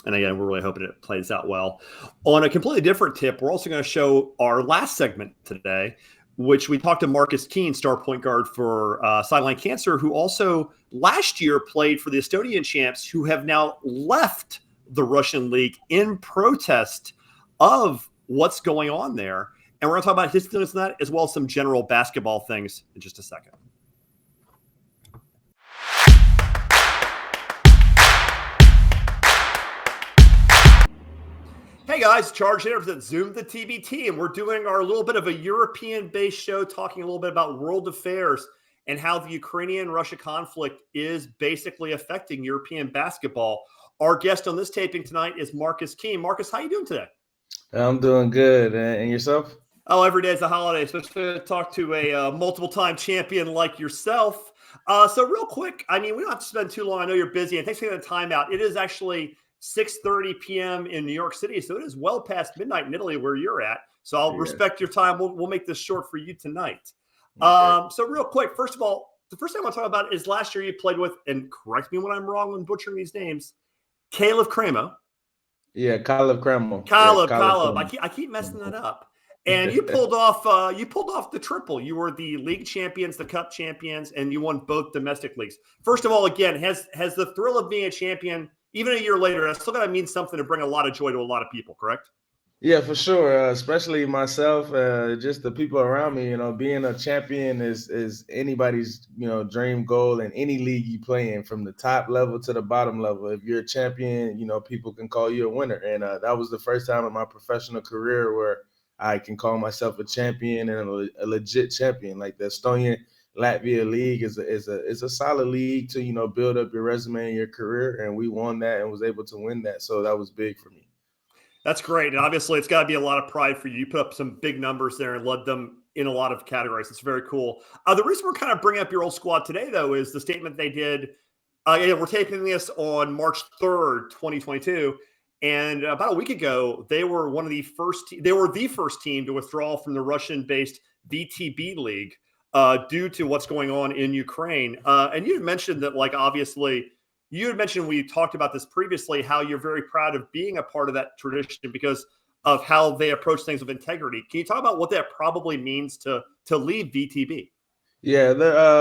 again, we're really hoping it plays out well. On a completely different tip, we're also going to show our last segment today, which we talked to Marcus Keene, star point guard for Sideline Cancer, who also last year played for the Estonian champs, who have now left the Russian League in protest of what's going on there. And we're going to talk about his feelings on that, as well as some general basketball things in just a second. Hey guys, Charge here at ZoomTheTBT, and we're doing our little bit of a European-based show talking a little bit about world affairs and how the Ukrainian-Russia conflict is basically affecting European basketball. Our guest on this taping tonight is Marcus Keene. Marcus, how you doing today? I'm doing good. And yourself? Oh, every day is a holiday, especially to talk to a multiple-time champion like yourself. So real quick, I mean, we don't have to spend too long. I know you're busy, and thanks for taking the time out. It is actually 6:30 p.m. in New York City, so it is well past midnight in Italy where you're at. So I'll respect your time. We'll make this short for you tonight. Okay. So real quick, first of all, the first thing I want to talk about is last year you played with, and correct me when I'm wrong when butchering these names, Kalev Cramo. Yeah, Kalev Cramo. Kalev. I keep messing that up. And you pulled off the triple. You were the league champions, the cup champions, and you won both domestic leagues. First of all, again, has the thrill of being a champion, even a year later, that's still got to mean something to bring a lot of joy to a lot of people, correct? Yeah, for sure. Especially myself, just the people around me. Being a champion is anybody's dream goal in any league you play in, from the top level to the bottom level. If you're a champion, people can call you a winner. And that was the first time in my professional career where I can call myself a champion and a legit champion. Like the Estonian Latvia League is a solid league to build up your resume and your career, and we won that and was able to win that. So that was big for me. That's great. And obviously, it's got to be a lot of pride for you. You put up some big numbers there and led them in a lot of categories. It's very cool. The reason we're kind of bringing up your old squad today, though, is the statement they did. We're taping this on March 3rd, 2022. And about a week ago, they were the first team to withdraw from the Russian-based VTB League due to what's going on in Ukraine. And you had mentioned that, obviously, we talked about this previously, how you're very proud of being a part of that tradition because of how they approach things with integrity. Can you talk about what that probably means to leave VTB? Yeah,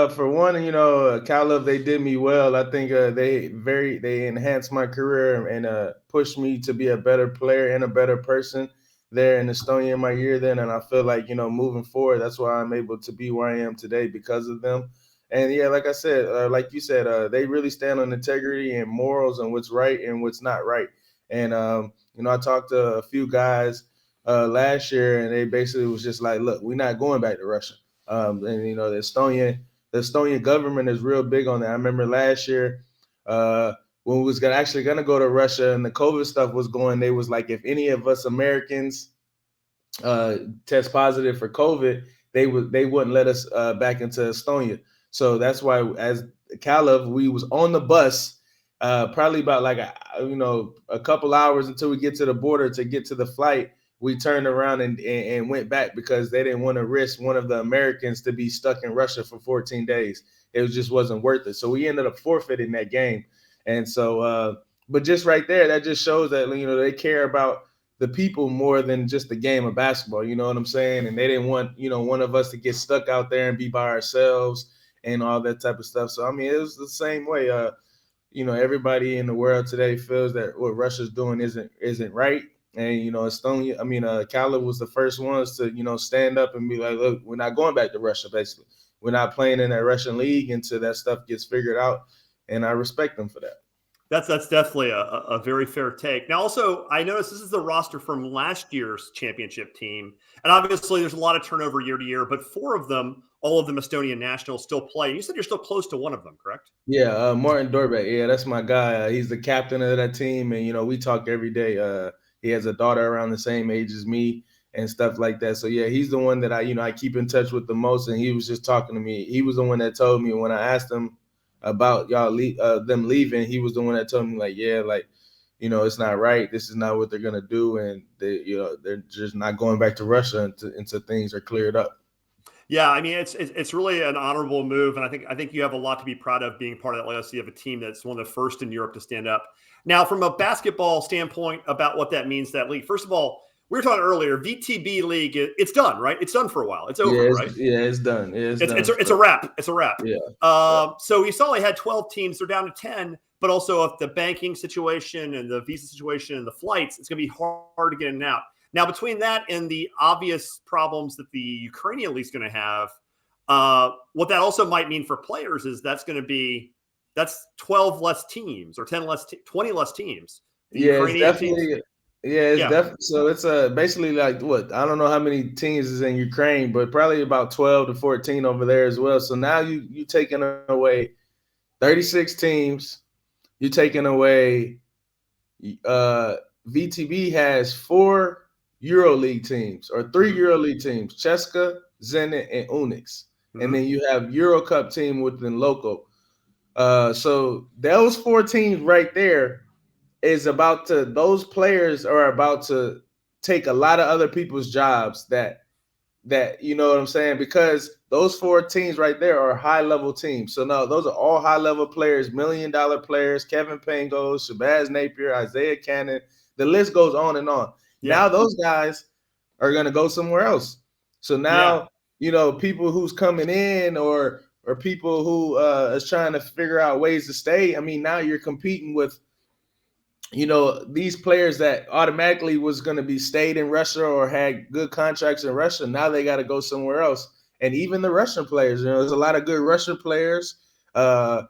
for one, Kalev, they did me well. I think they enhanced my career and pushed me to be a better player and a better person there in Estonia in my year then. And I feel like, moving forward, that's why I'm able to be where I am today because of them. And yeah, like I said, like you said, they really stand on integrity and morals and what's right and what's not right. And, I talked to a few guys last year, and they basically was just like, look, we're not going back to Russia. And, the Estonian government is real big on that. I remember last year when we was going to go to Russia and the COVID stuff was going, they was like, if any of us Americans test positive for COVID, they wouldn't let us back into Estonia. So that's why, as Kalev, we was on the bus probably about a couple hours until we get to the border to get to the flight. We turned around and went back because they didn't want to risk one of the Americans to be stuck in Russia for 14 days. It just wasn't worth it. So we ended up forfeiting that game. And so, but just right there, that just shows that, they care about the people more than just the game of basketball. You know what I'm saying? And they didn't want, one of us to get stuck out there and be by ourselves and all that type of stuff. So, I mean, it was the same way. Everybody in the world today feels that what Russia's doing isn't right. And, Kalev was the first ones to, stand up and be like, look, we're not going back to Russia, basically. We're not playing in that Russian league until that stuff gets figured out. And I respect them for that. That's definitely a very fair take. Now, also, I noticed this is the roster from last year's championship team. And obviously, there's a lot of turnover year to year, but four of them, all of them Estonian nationals, still play. You said you're still close to one of them, correct? Yeah, Martin Dorbeck. Yeah, that's my guy. He's the captain of that team. And, we talk every day. He has a daughter around the same age as me and stuff like that. So, yeah, he's the one that I keep in touch with the most. And he was just talking to me. He was the one that told me when I asked him about them leaving, he was the one that told me, it's not right. This is not what they're going to do. And, they're just not going back to Russia until things are cleared up. Yeah, I mean, it's really an honorable move. And I think you have a lot to be proud of being part of that legacy of a team that's one of the first in Europe to stand up. Now, from a basketball standpoint about what that means to that league, first of all, we were talking earlier, VTB League, it's done, right? It's done for a while. It's over, right? It's done. It's done. It's a wrap. It's a wrap. Yeah. So you saw they had 12 teams. They're down to 10. But also, if the banking situation and the visa situation and the flights, it's going to be hard to get in and out. Now, between that and the obvious problems that the Ukrainian League is going to have, what that also might mean for players is that's 12 less teams or 20 less teams. It's definitely. Definitely. So it's basically like what, I don't know how many teams is in Ukraine, but probably about 12 to 14 over there as well. So now you taking away 36 teams. You're taking away VTB has 4 EuroLeague teams or 3 EuroLeague teams, Cheska, Zenit, and Unix. Mm-hmm. And then you have Euro Cup team within local. So those 4 teams right there those players are about to take a lot of other people's jobs that you know what I'm saying? Because those 4 teams right there are high-level teams. So, no, those are all high-level players, million-dollar players, Kevin Pangos, Shabazz Napier, Isaiah Cannon. The list goes on and on. Yeah. Now those guys are going to go somewhere else. So now, people who's coming in or people who is trying to figure out ways to stay, I mean, now you're competing with, these players that automatically was going to be stayed in Russia or had good contracts in Russia. Now they got to go somewhere else. And even the Russian players, there's a lot of good Russian players that,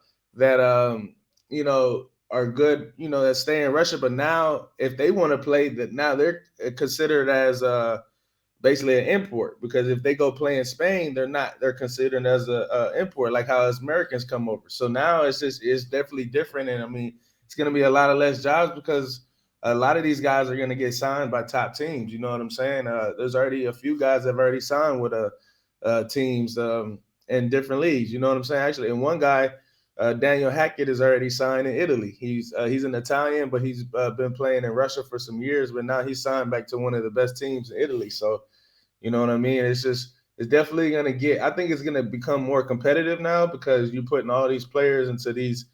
are good, that stay in Russia. But now if they want to play, that now they're considered as basically an import, because if they go play in Spain, they're considered as a import, like how us Americans come over. So now it's definitely different. And I mean, it's going to be a lot of less jobs because a lot of these guys are going to get signed by top teams. You know what I'm saying? There's already a few guys that have already signed with teams in different leagues. You know what I'm saying? Actually, and one guy, Daniel Hackett, is already signed in Italy. He's an Italian, but he's been playing in Russia for some years. But now he's signed back to one of the best teams in Italy. So, you know what I mean? It's definitely going to I think it's going to become more competitive now because you're putting all these players into these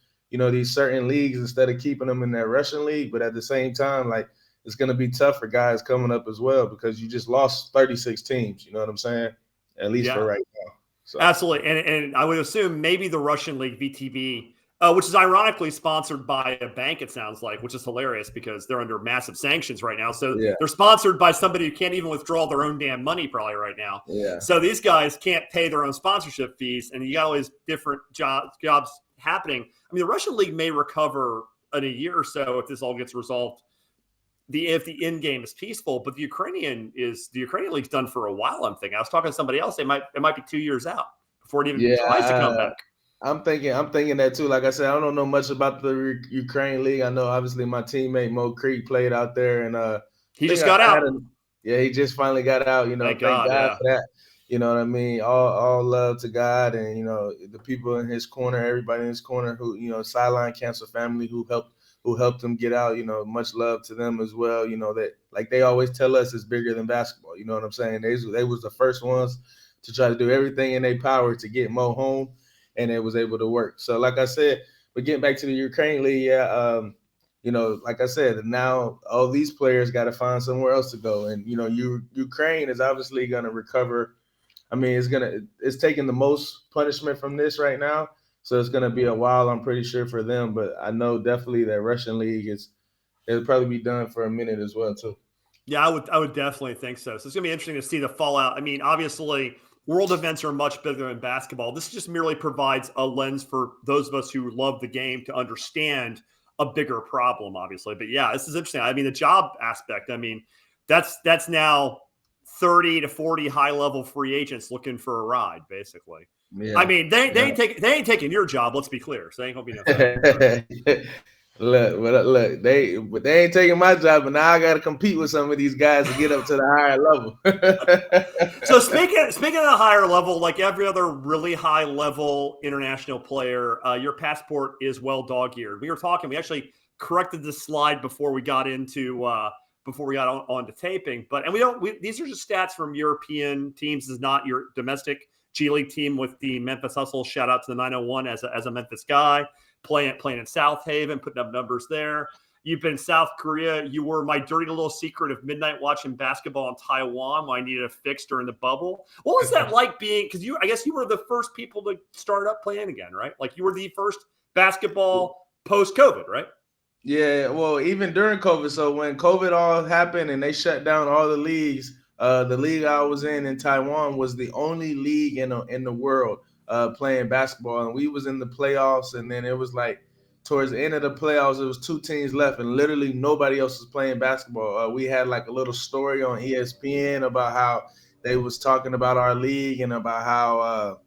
certain leagues instead of keeping them in that Russian league. But at the same time, like, it's going to be tough for guys coming up as well because you just lost 36 teams. You know what I'm saying? At least for right now. So. Absolutely. And I would assume maybe the Russian League, VTB, which is ironically sponsored by a bank, it sounds like, which is hilarious because they're under massive sanctions right now. So they're sponsored by somebody who can't even withdraw their own damn money probably right now. Yeah. So these guys can't pay their own sponsorship fees, and you got all these different jobs happening. I mean, the Russian League may recover in a year or so if this all gets resolved, if the end game is peaceful. But the Ukrainian League's done for a while, I'm thinking. I was talking to somebody else. It might be 2 years out before it even tries to come back. I'm thinking that too. Like I said, I don't know much about the Ukrainian League. I know obviously my teammate Mo Creek played out there, and he just got out. He just finally got out. Thank God for that. You know what I mean? All love to God, and the people in his corner, everybody in his corner who Sideline Cancer family who helped him get out. Much love to them as well. That, like they always tell us, it's bigger than basketball. You know what I'm saying? They was the first ones to try to do everything in their power to get Mo home, and it was able to work. So, like I said, but getting back to the Ukraine League, like I said, now all these players got to find somewhere else to go, and Ukraine is obviously going to recover. I mean, it's taking the most punishment from this right now. So it's going to be a while, I'm pretty sure, for them. But I know definitely that Russian League it'll probably be done for a minute as well, too. Yeah, I would definitely think so. So it's going to be interesting to see the fallout. I mean, obviously, world events are much bigger than basketball. This just merely provides a lens for those of us who love the game to understand a bigger problem, obviously. But yeah, this is interesting. I mean, the job aspect, I mean, that's now 30 to 40 high-level free agents looking for a ride, basically. Yeah. I mean, they ain't taking your job. Let's be clear. So they ain't gonna be nothing. Look, they ain't taking my job, but now I got to compete with some of these guys to get up to the higher level. So speaking of the higher level, like every other really high-level international player, your passport is well dog-eared. We actually corrected the slide before we got into on to taping, these are just stats from European teams. This is not your domestic G League team with the Memphis Hustle. Shout out to the 901 as a Memphis guy playing in South Haven, putting up numbers there. You've been South Korea. You were my dirty little secret of midnight watching basketball in Taiwan when I needed a fix during the bubble. What was that like being? Because I guess you were the first people to start up playing again, right? Like you were the first basketball post-COVID, right? Yeah, well, even during COVID. So when COVID all happened and they shut down all the leagues, the league I was in Taiwan was the only league in the world playing basketball, and we was in the playoffs. And then it was like towards the end of the playoffs, it was 2 teams left, and literally nobody else was playing basketball. We had like a little story on ESPN about how they was talking about our league and about how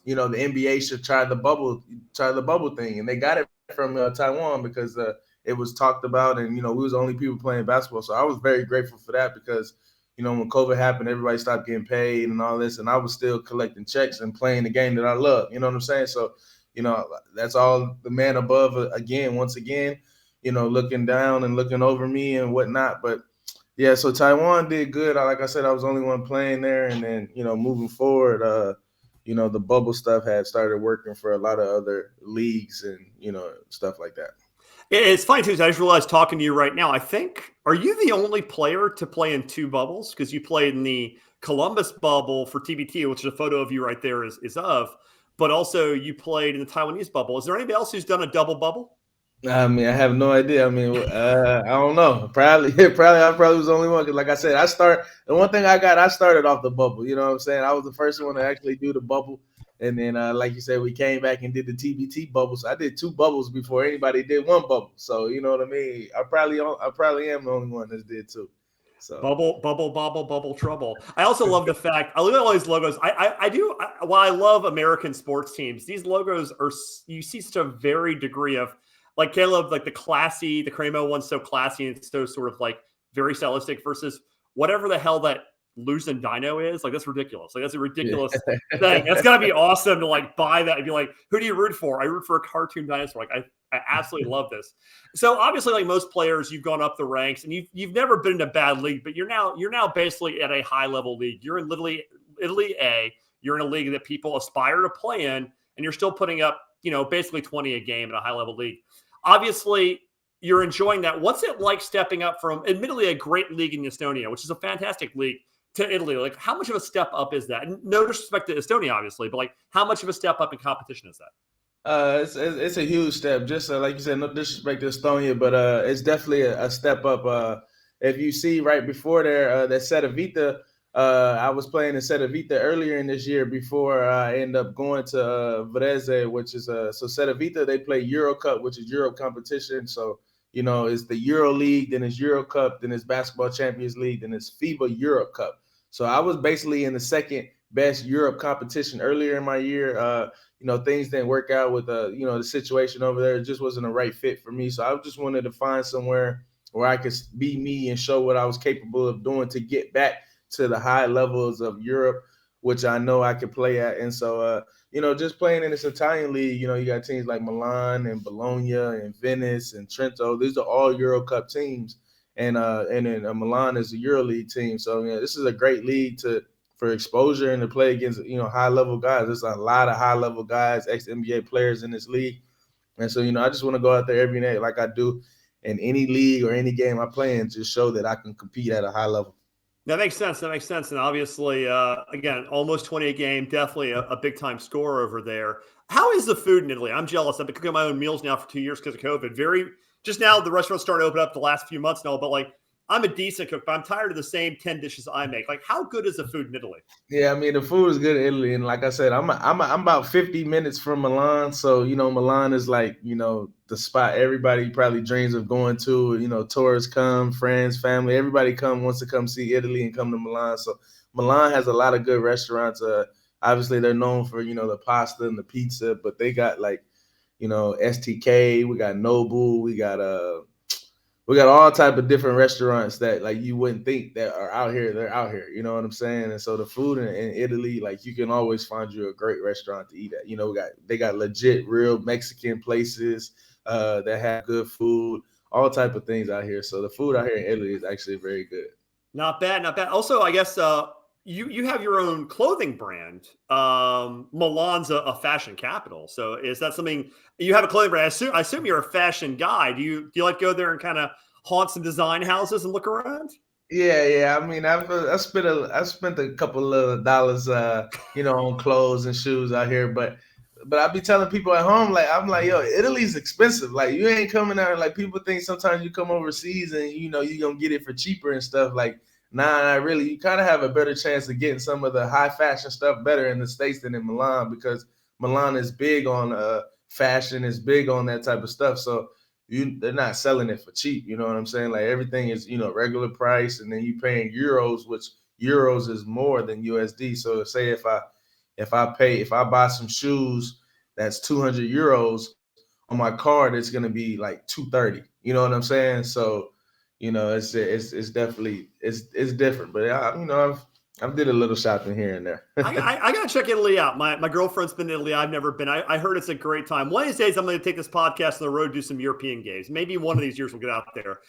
the NBA should try the bubble thing, and they got it from Taiwan because it was talked about, and we was the only people playing basketball. So I was very grateful for that because when COVID happened, everybody stopped getting paid and all this, and I was still collecting checks and playing the game that I love. You know what I'm saying? So that's all the man above once again, looking down and looking over me and whatnot. But yeah, so Taiwan did good. Like I said, I was the only one playing there, and then moving forward, the bubble stuff had started working for a lot of other leagues and stuff like that. It's funny too. I just realized talking to you right now. Are you the only player to play in 2 bubbles? Because you played in the Columbus bubble for TBT, which is a photo of you right there is of. But also you played in the Taiwanese bubble. Is there anybody else who's done a double bubble? I mean, I have no idea. I mean, I don't know. Probably I was the only one. Because like I said, the one thing I started off the bubble. You know what I'm saying? I was the first one to actually do the bubble. And then, like you said, we came back and did the TBT bubble. So I did 2 bubbles before anybody did 1 bubble. So you know what I mean? I probably am the only one that did 2. So bubble trouble. I also love the fact I look at all these logos. While I love American sports teams, these logos you see such a varied degree of, like Kalev, like the Cramo one's so classy and so sort of like very stylistic versus whatever the hell that Luzon Dino is. Like, that's ridiculous. Like, that's a ridiculous thing. That's got to be awesome to like buy that and be like, who do you root for? I root for a cartoon dinosaur. Like, I absolutely love this. So obviously, like most players, you've gone up the ranks and you've never been in a bad league, but you're now basically at a high level league. You're in Italy A. You're in a league that people aspire to play in, and you're still putting up, basically 20 a game in a high level league. Obviously, you're enjoying that. What's it like stepping up from admittedly a great league in Estonia, which is a fantastic league, to Italy? Like, how much of a step up is that? And no disrespect to Estonia, obviously, but like, how much of a step up in competition is that? It's a huge step. Just like you said, no disrespect to Estonia, but it's definitely a step up. If you see right before there, that Seta Vita, I was playing in Seta Vita earlier in this year before I end up going to Varese, which is so Seta Vita, they play Euro Cup, which is Europe competition. So it's the Euro League, then it's Euro Cup, then it's Basketball Champions League, then it's FIBA Europe Cup. So I was basically in the second best Europe competition earlier in my year. Things didn't work out with the situation over there. It just wasn't a right fit for me. So I just wanted to find somewhere where I could be me and show what I was capable of doing to get back to the high levels of Europe, which I know I could play at. And so, just playing in this Italian league, you got teams like Milan and Bologna and Venice and Trento. These are all Euro Cup teams. And then Milan is a EuroLeague team. So this is a great league for exposure and to play against high level guys. There's a lot of high level guys, ex NBA players in this league, and so I just want to go out there every night like I do in any league or any game I play in, just show that I can compete at a high level. That makes sense. And obviously, again, almost 20 a game, definitely a big time scorer over there. How is the food in Italy? I'm jealous. I've been cooking my own meals now for 2 years because of COVID. Just now, the restaurants starting to open up the last few months now, but like, I'm a decent cook, but I'm tired of the same 10 dishes I make. Like, how good is the food in Italy? Yeah, I mean, the food is good in Italy. And like I said, I'm about 50 minutes from Milan. So, Milan is like, the spot everybody probably dreams of going to. Tourists come, friends, family, everybody wants to come see Italy and come to Milan. So Milan has a lot of good restaurants. Obviously, they're known for, the pasta and the pizza, but they got like, STK, we got Noble, we got all type of different restaurants that like you wouldn't think that are out here. They're out here. You know what I'm saying? And so the food in Italy, like you can always find you a great restaurant to eat at. They got legit real Mexican places that have good food, all type of things out here. So the food out here in Italy is actually very good. Not bad. Also, I guess you have your own clothing brand. Milan's a fashion capital. So is that something you have a clothing brand? I assume you're a fashion guy. Do you like go there and kind of haunt some design houses and look around? Yeah. I mean, I spent a couple of dollars, on clothes and shoes out here, but I be telling people at home, like, I'm like, yo, Italy's expensive. Like, you ain't coming out. Like, people think sometimes you come overseas and you're gonna get it for cheaper and stuff. Like, nah, not really. You kind of have a better chance of getting some of the high fashion stuff better in the States than in Milan, because Milan is big on fashion, is big on that type of stuff. So they're not selling it for cheap. You know what I'm saying? Like, everything is, regular price, and then you paying euros, which euros is more than USD. So say if I buy some shoes that's 200 euros on my card, it's gonna be like 230. You know what I'm saying? So, it's definitely it's different. But I've did a little shopping here and there. I gotta check Italy out. My girlfriend's been to Italy. I've never been. I heard it's a great time. One of these days, I'm going to take this podcast on the road, do some European games. Maybe one of these years we'll get out there.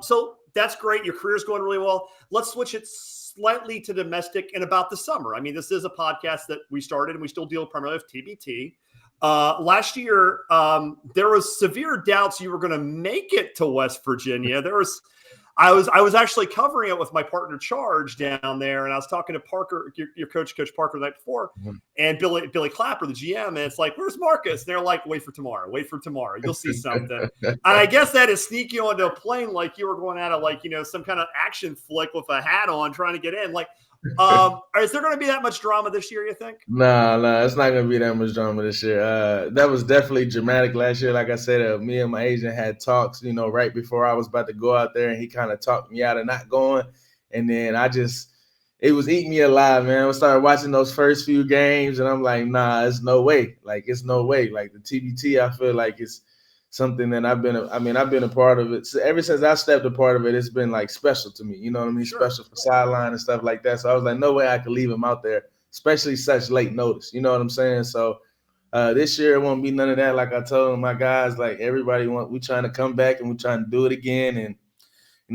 So that's great. Your career's going really well. Let's switch it slightly to domestic and about the summer. I mean, this is a podcast that we started and we still deal primarily with TBT. Last year, there was severe doubts you were going to make it to West Virginia. I was actually covering it with my partner Charge down there, and I was talking to Parker, your coach Parker, the night before, and Billy Clapper, the GM, and it's like, "Where's Marcus?" And they're like, "Wait for tomorrow. You'll see something." And I guess that is sneak you onto a plane like you were going out of some kind of action flick with a hat on, trying to get in. Like, is there going to be that much drama this year, you think? No, it's not going to be that much drama this year. That was definitely dramatic last year. Like I said, me and my agent had talks, right before I was about to go out there, and he kind of talked me out of not going. And then it was eating me alive, man. I started watching those first few games, and I'm like, nah, it's no way. Like, it's no way. Like, the TBT, I feel like it's something that I've been a part of it. So ever since I stepped a part of it, it's been like special to me. You know what I mean? Sure. Special for Sideline and stuff like that. So I was like, no way I could leave him out there, especially such late notice. You know what I'm saying? So this year it won't be none of that. Like I told my guys, like everybody we trying to come back and we're trying to do it again. And,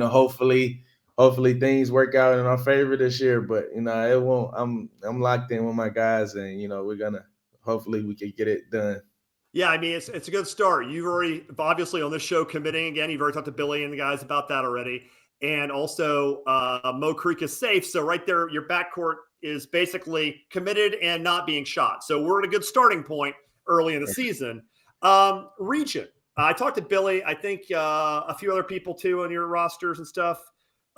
hopefully things work out in our favor this year. But, it won't. I'm locked in with my guys, and, hopefully we can get it done. Yeah, I mean, it's a good start. You've already, obviously, on this show committing again. You've already talked to Billy and the guys about that already. And also, Mo Creek is safe. So right there, your backcourt is basically committed and not being shot. So we're at a good starting point early in the season. Region. I talked to Billy. I think a few other people, too, on your rosters and stuff.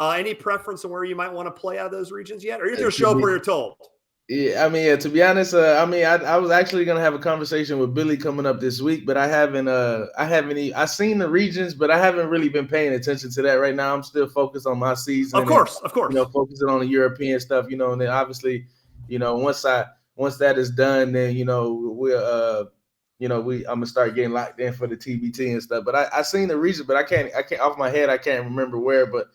Any preference on where you might want to play out of those regions yet? Or are you going to show up where you're told? Yeah, I mean, to be honest, I was actually gonna have a conversation with Billy coming up this week, but I've seen the regions, but I haven't really been paying attention to that right now. I'm still focused on my season. Of course. Focusing on the European stuff, and then obviously, once that is done, then we'll I'm gonna start getting locked in for the TBT and stuff. But I seen the region, but I can't off my head, I can't remember where, but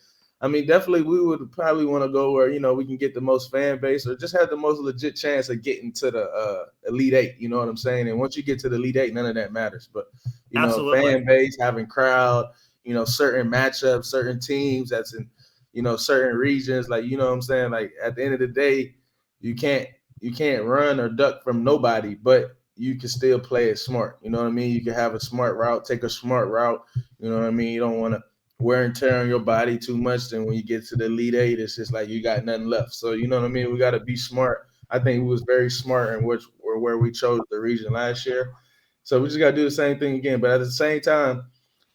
I mean, definitely we would probably want to go where, we can get the most fan base or just have the most legit chance of getting to the Elite Eight. You know what I'm saying? And once you get to the Elite Eight, none of that matters. But, fan base, having crowd, certain matchups, certain teams that's in, certain regions. Like, you know what I'm saying? Like, at the end of the day, you can't run or duck from nobody, but you can still play it smart. You know what I mean? You can have a smart route, take a smart route. You know what I mean? You don't want to wear and tear on your body too much. Then when you get to the Elite Eight, it's just like you got nothing left. So, you know what I mean? We got to be smart. I think we was very smart in where we chose the region last year. So we just got to do the same thing again. But at the same time,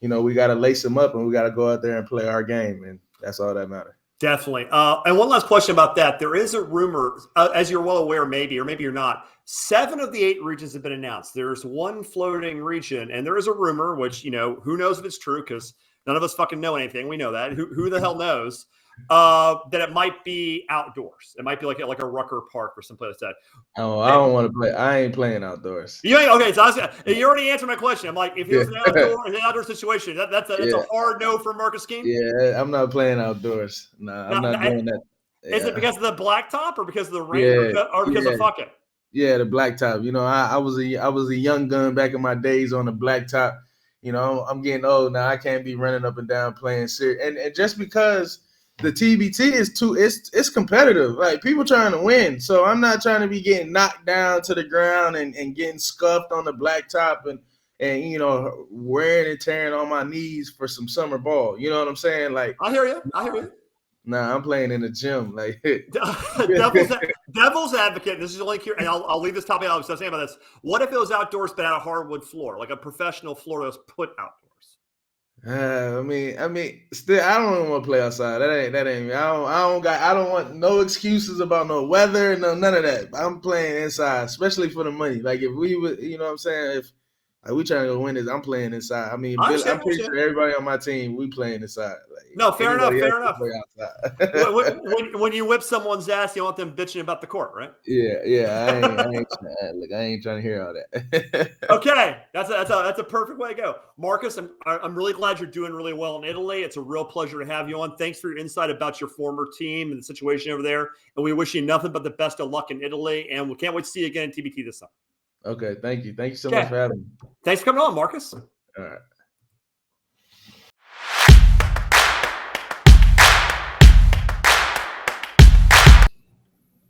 we got to lace them up and we got to go out there and play our game. And that's all that matters. Definitely. And one last question about that. There is a rumor, as you're well aware, maybe, or maybe you're not, 7 of the 8 regions have been announced. There's one floating region, and there is a rumor, which, who knows if it's true, because none of us fucking know anything. We know that. Who the hell knows? That it might be outdoors. It might be like a Rucker Park or someplace like that. Oh, I don't want to play. I ain't playing outdoors. You ain't okay. So you already answered my question. I'm like, if it was an outdoor situation, that's a hard no for Marcus Keene. Yeah, I'm not playing outdoors. No, I'm not doing that. Is it because of the blacktop or because of the rain or because of fucking? Yeah, the blacktop. I was a young gun back in my days on the blacktop. I'm getting old now. I can't be running up and down playing serious. And just because the TBT is it's competitive. Like people trying to win. So I'm not trying to be getting knocked down to the ground and getting scuffed on the blacktop and wearing and tearing on my knees for some summer ball. You know what I'm saying? Like I hear you. Nah, I'm playing in the gym. Like devil's advocate. This is only here, and I'll leave this topic out. I was saying about this. What if it was outdoors but had a hardwood floor, like a professional floor that was put outdoors? I mean, still, I don't even want to play outside. That ain't me. I don't want no excuses about no weather, none of that. I'm playing inside, especially for the money. Like if we would, you know what I'm saying? If we trying to go win this, I'm playing inside. I mean, I'm pretty sure everybody on my team, we playing inside. Like, no, fair enough. Play outside. when you whip someone's ass, you want them bitching about the court, right? Yeah. I ain't trying to hear all that. Okay, that's a perfect way to go, Marcus. I'm really glad you're doing really well in Italy. It's a real pleasure to have you on. Thanks for your insight about your former team and the situation over there. And we wish you nothing but the best of luck in Italy. And we can't wait to see you again in TBT this summer. Okay, thank you. Thank you so much for having me. Thanks for coming on, Marcus. All right.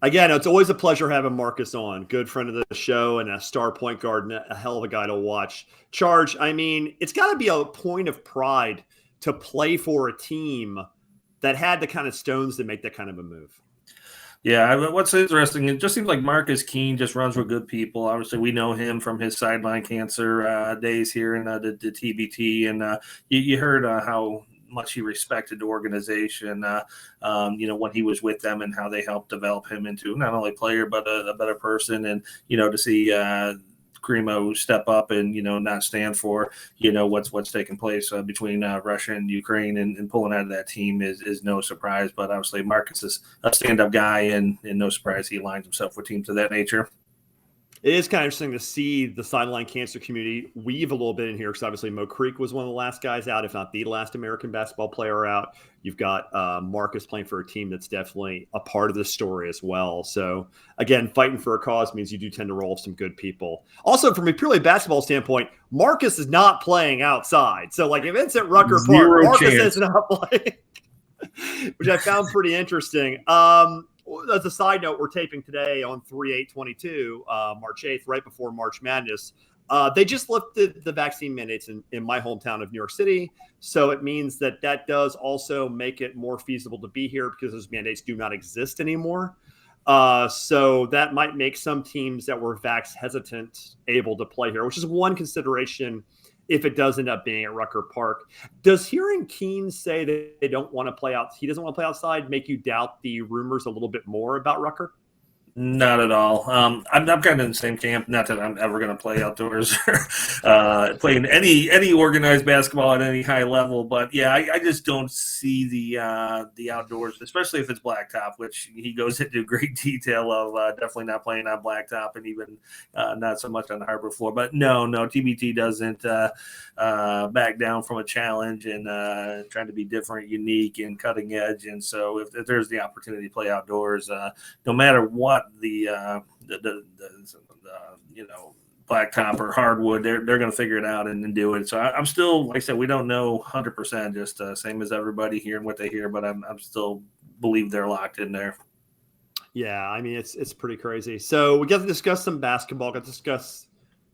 Again, it's always a pleasure having Marcus on. Good friend of the show and a star point guard and a hell of a guy to watch. Charge, I mean, it's got to be a point of pride to play for a team that had the kind of stones to make that kind of a move. Yeah, what's interesting, it just seems like Marcus Keene just runs with good people. Obviously, we know him from his sideline cancer days here in the TBT, and you heard how much he respected the organization, when he was with them and how they helped develop him into not only a player but a better person. And, to see Cramo step up and, not stand for, what's taking place between Russia and Ukraine and pulling out of that team is no surprise. But obviously Marcus is a stand-up guy and no surprise he aligns himself with teams of that nature. It is kind of interesting to see the sideline cancer community weave a little bit in here because obviously Mo Creek was one of the last guys out, if not the last American basketball player out. You've got Marcus playing for a team that's definitely a part of the story as well. So, again, fighting for a cause means you do tend to roll with some good people. Also, from a purely basketball standpoint, Marcus is not playing outside. So, like, if it's at Rucker Park, Marcus is not playing, which I found pretty interesting. As a side note, we're taping today on 3/8/22, March 8th, right before March Madness. They just lifted the vaccine mandates in my hometown of New York City. So it means that does also make it more feasible to be here because those mandates do not exist anymore. So that might make some teams that were vax hesitant able to play here, which is one consideration if it does end up being at Rucker Park. Does hearing Keene say that he doesn't want to play outside make you doubt the rumors a little bit more about Rucker? Not at all. I'm kind of in the same camp. Not that I'm ever going to play outdoors or play in any organized basketball at any high level. But yeah, I just don't see the outdoors, especially if it's blacktop, which he goes into great detail of. Definitely not playing on blacktop, and even not so much on the harbor floor. But no, TBT doesn't back down from a challenge and trying to be different, unique, and cutting edge. And so if there's the opportunity to play outdoors, no matter what the blacktop or hardwood, they're going to figure it out and do it. So I'm still, like I said, we don't know 100%, just same as everybody hearing what they hear, but I'm still believe they're locked in there. Yeah, I mean it's pretty crazy. So we got to discuss some basketball, got to discuss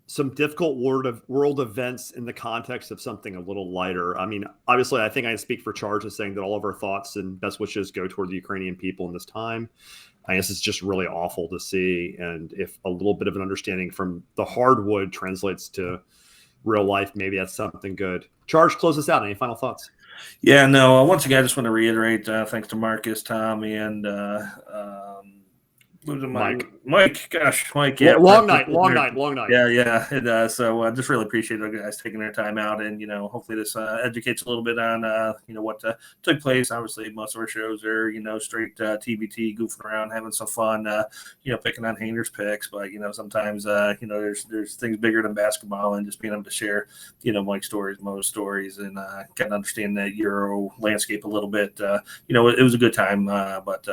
some difficult world events in the context of something a little lighter. I mean, obviously, I think I speak for Charge in saying that all of our thoughts and best wishes go toward the Ukrainian people in this time. I guess it's just really awful to see. And if a little bit of an understanding from the hardwood translates to real life, maybe that's something good. Charge, close us out. Any final thoughts? Yeah, no, once again, I just want to reiterate, thanks to Marcus, Tom, and Mike. Gosh, Mike. Yeah, long night. Yeah. And so just really appreciate you guys taking their time out, and hopefully this educates a little bit on what took place. Obviously, most of our shows are straight TBT, goofing around, having some fun, picking on haters' picks. But sometimes there's things bigger than basketball, and just being able to share Mike's stories, Mo's stories, and kind of understand that Euro landscape a little bit. It was a good time, but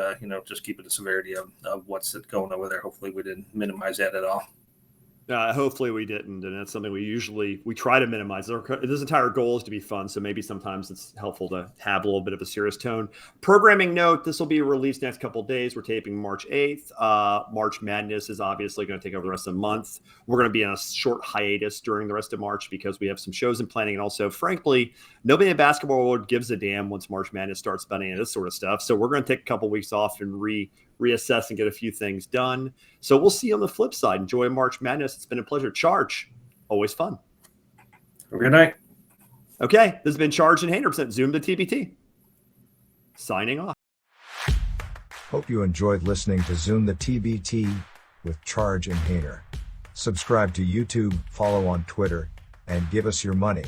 just keeping the severity of what's going over there. Hopefully we didn't minimize that at all. Hopefully we didn't, and that's something we try to minimize. This entire goal is to be fun, so maybe sometimes it's helpful to have a little bit of a serious tone. Programming note: this will be released next couple of days. We're taping March 8th. March Madness is obviously going to take over the rest of the month. We're going to be on a short hiatus during the rest of March because we have some shows in planning, and also, frankly, nobody in the basketball world gives a damn once March Madness starts about any of this sort of stuff. So we're going to take a couple weeks off and reassess and get a few things done. So we'll see you on the flip side. Enjoy March Madness. It's been a pleasure. Charge. Always fun. Good night. Okay. This has been Charge and Hainer. Represent Zoom the TBT. Signing off. Hope you enjoyed listening to Zoom the TBT with Charge and Hainer. Subscribe to YouTube, follow on Twitter, and give us your money.